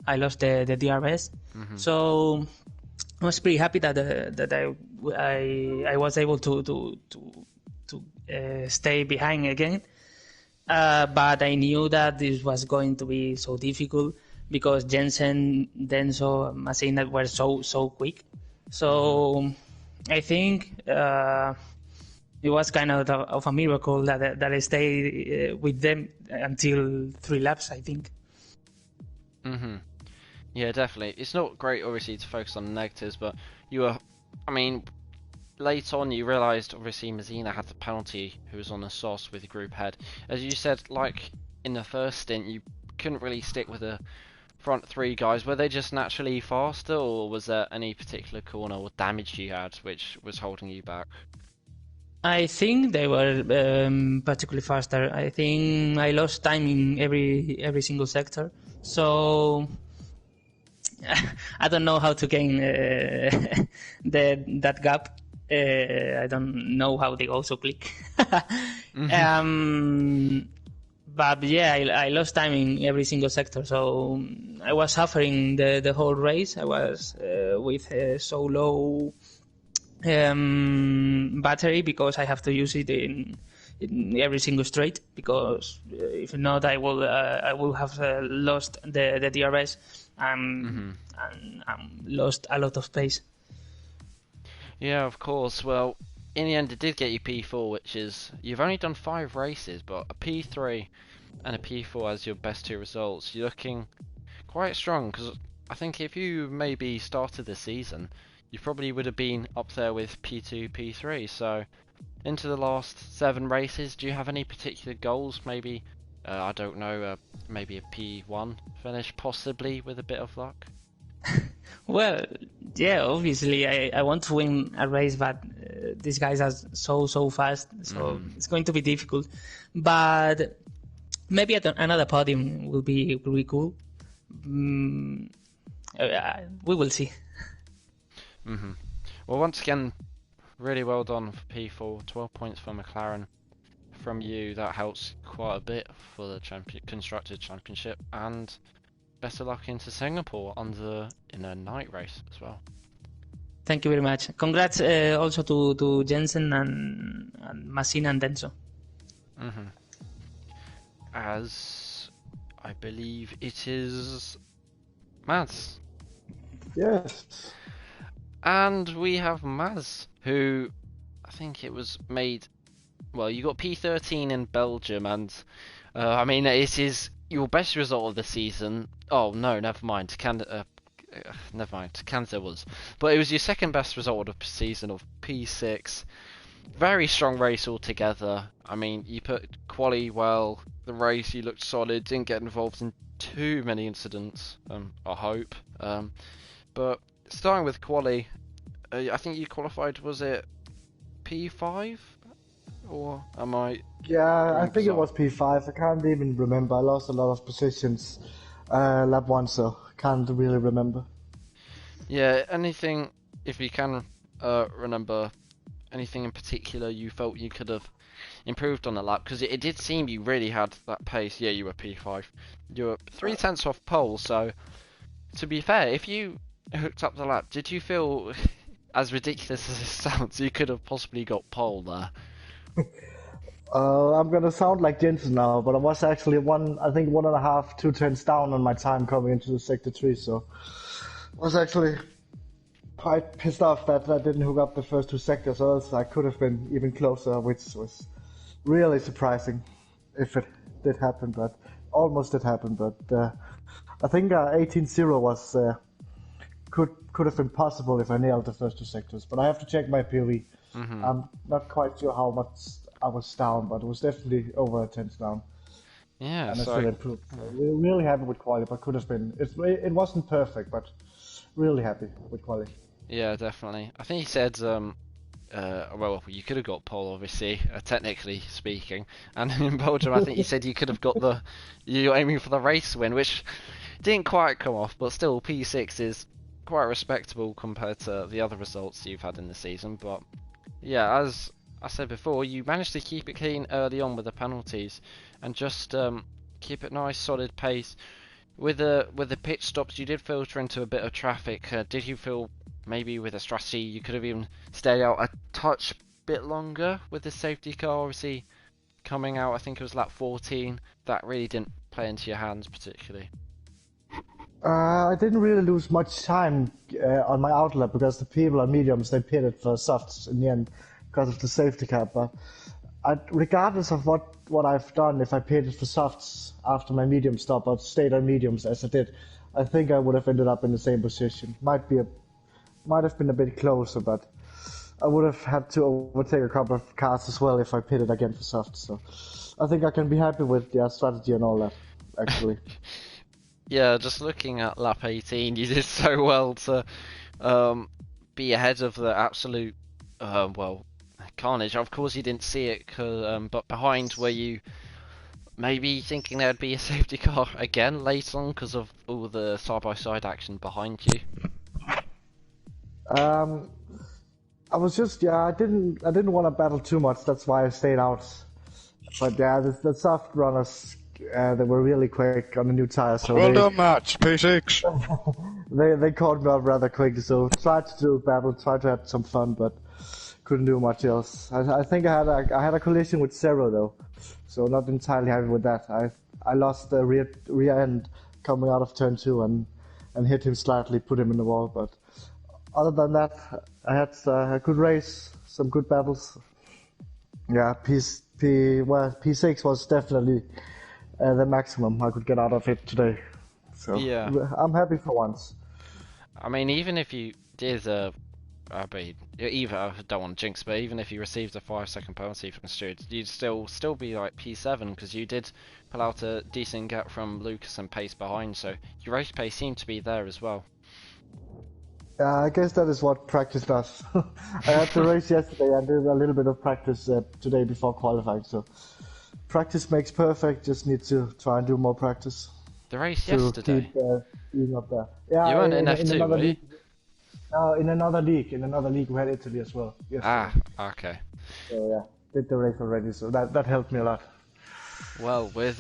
I lost the DRS, so I was pretty happy that I was able to stay behind again. But I knew that this was going to be so difficult because Jensen, Denso, Massina were so quick. So I think it was kind of a miracle that I stayed with them until 3 laps, I think. Yeah, definitely. It's not great, obviously, to focus on the negatives, but you were, I mean, late on you realised, obviously, Mazzina had the penalty, who was on the sauce with the group head. As you said, like, in the first stint, you couldn't really stick with the front 3 guys. Were they just naturally faster, or was there any particular corner or damage you had which was holding you back? I think they were particularly faster. I think I lost time in every single sector. So I don't know how to gain that gap. I don't know how they also click. But yeah, I lost time in every single sector. So I was suffering the whole race. I was with so low battery because I have to use it in every single straight, because if not I will have lost the DRS and lost a lot of pace. Yeah, of course. Well, in the end it did get you P4, which is, you've only done 5 races, but a P3 and a P4 as your best 2 results. You're looking quite strong, because I think if you maybe started the season, you probably would have been up there with P2, P3. So into the last 7 races, do you have any particular goals? Maybe, I don't know, maybe a P1 finish, possibly, with a bit of luck? Well, yeah, obviously I want to win a race, but these guys are so fast, so it's going to be difficult. But maybe another podium will be cool. We will see. Well, once again, really well done for P4. 12 points for McLaren from you. That helps quite a bit for the Constructors Championship, and best of luck into Singapore in a night race as well. Thank you very much. Congrats also to Jensen and Massina and Denso. As I believe it is Mads. Yes. And we have Maz, who I think it was made. Well, you got P13 in Belgium, and I mean it is your best result of the season. Oh no, never mind. Never mind. Canada was, but it was your second best result of the season of P6. Very strong race altogether. I mean, you put quali well. The race, you looked solid. Didn't get involved in too many incidents. I hope. But starting with quali, I think you qualified. Was it P5? Or am I? Yeah, I think it was P5. I can't even remember. I lost a lot of positions lap 1, so can't really remember. Yeah, anything, if you can remember, anything in particular you felt you could have improved on the lap? Because it did seem you really had that pace. Yeah, you were P5. You were 3/10 off pole, so to be fair, if you hooked up the lap, did you feel, as ridiculous as it sounds, you could have possibly got pole there? I'm gonna sound like Jensen now, but I was actually I think 1.5, 2 tenths down on my time coming into the sector 3, so I was actually quite pissed off that I didn't hook up the first 2 sectors, or else I could have been even closer, which was really surprising if it did happen, but almost did happen. But I think 18-0 was could have been possible if I nailed the first 2 sectors, but I have to check my POV. I'm not quite sure how much I was down, but it was definitely over a tenth down. Yeah, and I still improved. So really happy with quality, but could have been. It wasn't perfect, but really happy with quality. Yeah, definitely. I think he said, well, you could have got pole, obviously, technically speaking, and in Belgium, I think you said you could have got you're aiming for the race win, which didn't quite come off, but still, P6 is quite respectable compared to the other results you've had in the season. But yeah, as I said before, you managed to keep it clean early on with the penalties, and just keep it nice, solid pace. With the pit stops, you did filter into a bit of traffic. Did you feel maybe with a strategy you could have even stayed out a touch bit longer with the safety car? Obviously, coming out, I think it was lap 14. That really didn't play into your hands particularly. I didn't really lose much time on my outlap because the people on mediums, they pitted for softs in the end because of the safety car. But regardless of what I've done, if I pitted for softs after my medium stop or stayed on mediums as I did, I think I would have ended up in the same position. Might have been a bit closer, but I would have had to overtake a couple of cars as well if I pitted again for softs. So I think I can be happy with the strategy and all that, actually. Yeah, just looking at lap 18, you did so well to be ahead of the absolute, carnage. Of course, you didn't see it, but behind were you maybe thinking there'd be a safety car again later on because of all the side-by-side action behind you? I was just, I didn't want to battle too much. That's why I stayed out. But yeah, the soft runners, they were really quick on the new tires. So well done, Matt. P6. they caught me up rather quickly. So tried to do a battle, tried to have some fun, but couldn't do much else. I think I had a collision with Zero though, so not entirely happy with that. I lost the rear end coming out of turn 2 and hit him slightly, put him in the wall. But other than that, I had a good race, some good battles. Yeah, P6 was definitely the maximum I could get out of it today. So yeah, I'm happy for once. I mean, even if you did I don't want to jinx, but even if you received a 5-second penalty from Stuart, you'd still be like P7 because you did pull out a decent gap from Lucas and pace behind, so your race pace seemed to be there as well. I guess that is what practice does. I had to race yesterday and did a little bit of practice today before qualifying, so practice makes perfect, just need to try and do more practice. The race yesterday? Keep being up there. Yeah, you weren't in F2, were you? In another league we had Italy as well. Yesterday. Okay. So yeah, did the race already, so that helped me a lot. Well, with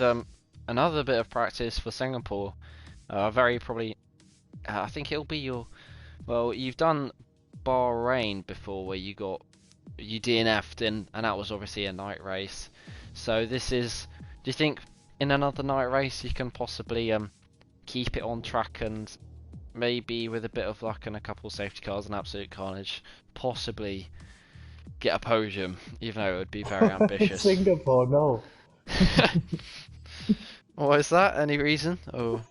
another bit of practice for Singapore, very probably, I think it'll be you've done Bahrain before where you DNF'd and that was obviously a night race. So do you think in another night race you can possibly keep it on track and maybe with a bit of luck and a couple safety cars and absolute carnage, possibly get a podium, even though it would be very ambitious. Singapore, no. What is that? Any reason? Oh,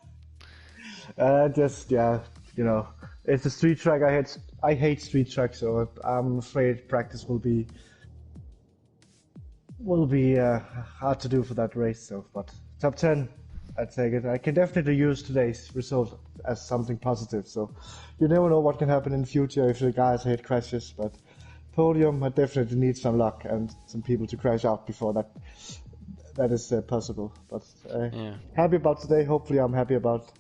Just yeah, you know, it's a street track. I hate street tracks, so I'm afraid practice will be hard to do for that race. So, but top 10, I take it. I can definitely use today's result as something positive. So, you never know what can happen in the future if the guys hate crashes. But podium, I definitely need some luck and some people to crash out before that is possible. But yeah. happy about today. Hopefully, I'm happy about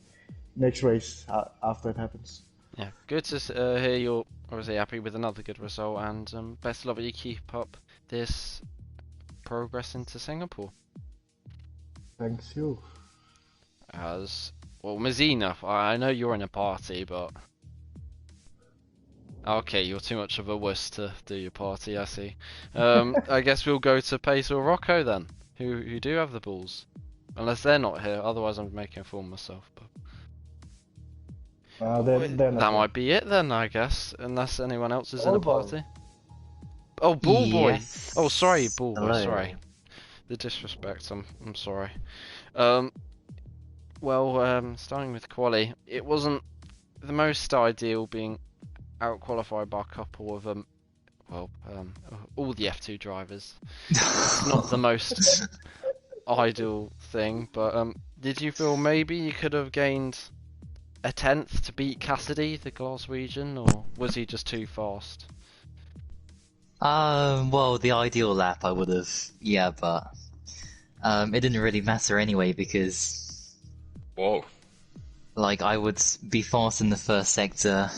next race after it happens. Yeah, good to hear you're obviously happy with another good result, and best of luck that you keep up this progress into Singapore. Thanks you. As well, Mazina, I know you're in a party, but okay, you're too much of a wuss to do your party. I see. I guess we'll go to Pace or Rocco then, who do have the balls, unless they're not here. Otherwise, I'm making a fool of myself. But They're that might be it then, I guess, unless anyone else is in a Ball party. Oh, Ball Boy. Yes. Oh, sorry, Ball Boy. Hello. Sorry. The disrespect. I'm sorry. Starting with quali, it wasn't the most ideal being out-qualified by a couple of all the F2 drivers. It's not the most ideal thing, but did you feel maybe you could have gained a 10th to beat Cassidy, the Glaswegian, or was he just too fast? Well, the ideal lap I would have, yeah, but it didn't really matter anyway because, Whoa. like, I would be fast in the first sector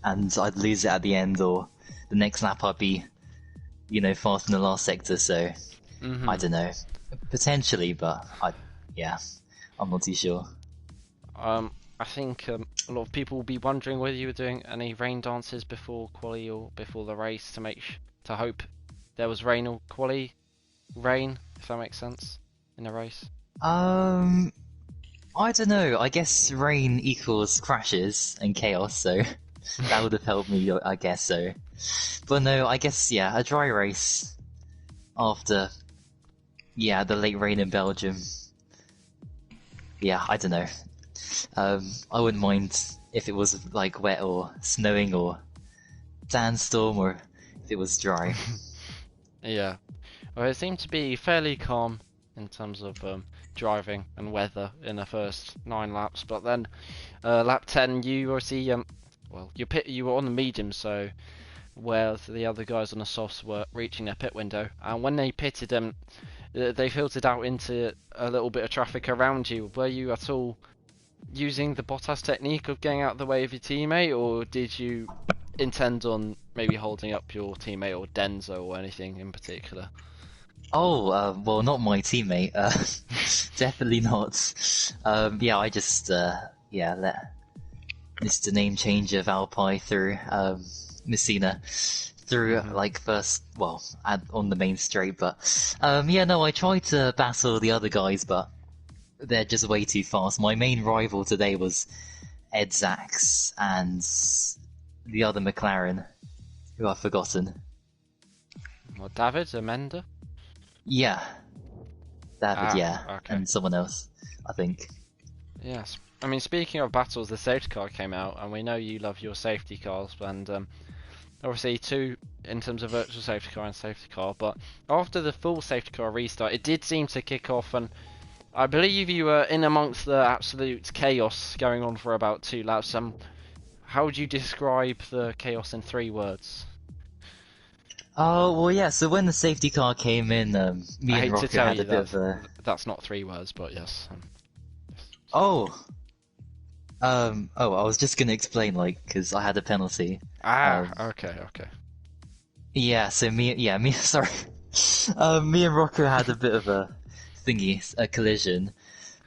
and I'd lose it at the end, or the next lap I'd be, fast in the last sector, so I don't know. Potentially, but I'm not too sure. I think a lot of people will be wondering whether you were doing any rain dances before quali or before the race to hope there was rain or quali rain, if that makes sense, in a race. I don't know. I guess rain equals crashes and chaos, so that would have helped me, I guess so. But no, I guess, a dry race after, the late rain in Belgium. Yeah, I don't know. I wouldn't mind if it was like wet or snowing or sandstorm, or if it was dry. Yeah. Well, it seemed to be fairly calm in terms of driving and weather in the first 9 laps, but then lap 10 you obviously you were on the medium, so where the other guys on the softs were reaching their pit window, and when they pitted they filtered out into a little bit of traffic around you. Were you at all using the Bottas technique of getting out of the way of your teammate, or did you intend on maybe holding up your teammate or Denzo or anything in particular? Oh, well, not my teammate. Definitely not. I just, let Mr. Name Changer Valpy through, Messina through, first, on the main straight, but, I tried to battle the other guys, but they're just way too fast. My main rival today was Ed Zax and the other McLaren, who I've forgotten. Well, David Amenda? Yeah. David, okay. And someone else, I think. Yes. I mean, speaking of battles, the safety car came out, and we know you love your safety cars, and obviously 2 in terms of virtual safety car and safety car, but after the full safety car restart, it did seem to kick off, and I believe you were in amongst the absolute chaos going on for about 2 laps. How would you describe the chaos in 3 words? Oh, well, yeah, so when the safety car came in, me and Rocker had a bit of a... That's not 3 words, but yes. I was just gonna explain, because I had a penalty. Okay. Yeah, so me and Rocker had a bit of a collision,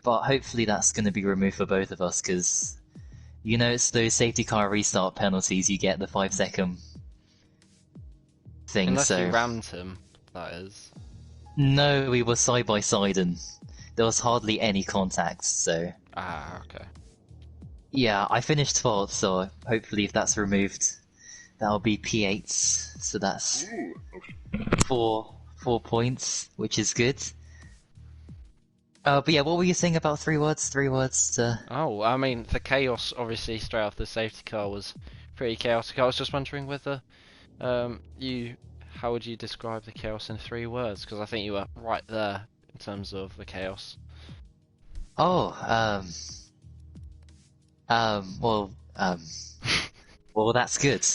but hopefully that's gonna be removed for both of us, because, it's those safety car restart penalties, you get the 5-second thing, Unless so... you rammed him, that is. No, we were side by side, and there was hardly any contact, so... Okay. yeah, I finished 12th, so hopefully if that's removed, that'll be P8. So that's four points, which is good. But yeah, what were you saying about 3 words? 3 words to... Oh, I mean, the chaos, obviously, straight after the safety car was pretty chaotic. I was just wondering whether how would you describe the chaos in 3 words? Because I think you were right there in terms of the chaos. Oh, well, that's good.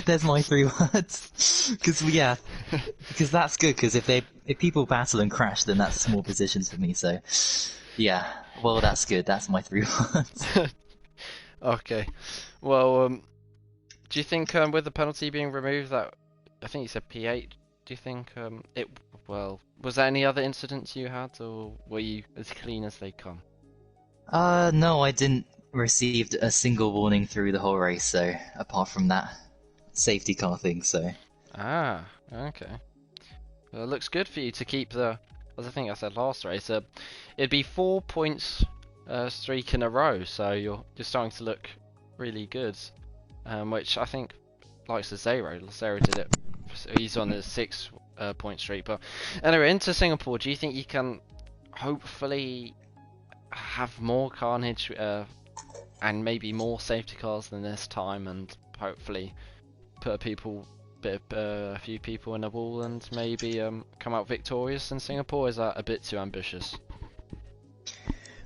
There's my 3 words. Because that's good. Because if people battle and crash, then that's small positions for me. So, yeah. Well, that's good. That's my 3 words. Okay. Well, do you think with the penalty being removed, that I think you said P8? Do you think was there any other incidents you had, or were you as clean as they come? No, I didn't receive a single warning through the whole race. So, apart from that safety car thing. So. Ah, okay. Well, it looks good for you to keep the, as I think I said last race, it'd be 4 points streak in a row, so you're starting to look really good. Which I think likes the Zero. Zero did it. He's on the 6 point streak. But anyway, into Singapore. Do you think you can hopefully have more carnage and maybe more safety cars than this time, and hopefully put a few people in a wall and maybe come out victorious in Singapore? Is that a bit too ambitious?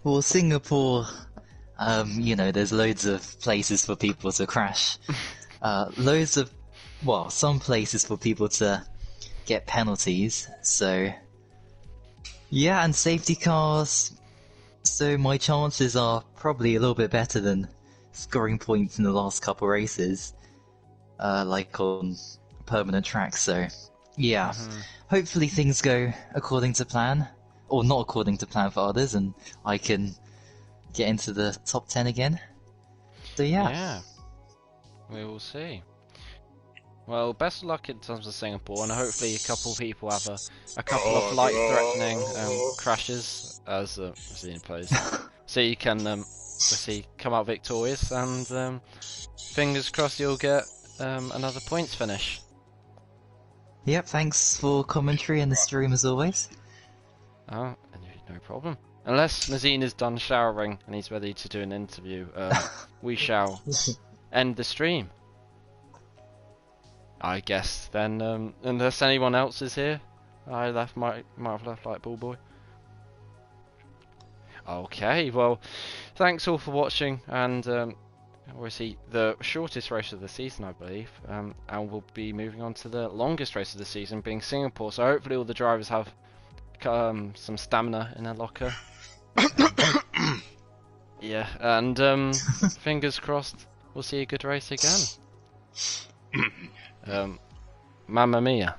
Well, Singapore, there's loads of places for people to crash. Some places for people to get penalties. So, yeah, and safety cars. So my chances are probably a little bit better than scoring points in the last couple races, like on permanent tracks. So, yeah, hopefully things go according to plan, or not according to plan for others, and I can get into the top 10 again. So yeah, we will see. Well, best of luck in terms of Singapore, and hopefully a couple of people have a couple of light-threatening crashes, as Zine plays, so you can come out victorious, and fingers crossed you'll get another points finish. Yep, thanks for commentary and the stream as always. Oh, no problem. Unless Mazine is done showering and he's ready to do an interview, we shall end the stream. I guess then, unless anyone else is here, might have left like Ball Boy. Okay, well, thanks all for watching, and obviously the shortest race of the season, I believe, and we'll be moving on to the longest race of the season, being Singapore. So hopefully all the drivers have some stamina in their locker. Yeah, and fingers crossed we'll see a good race again. Mamma mia.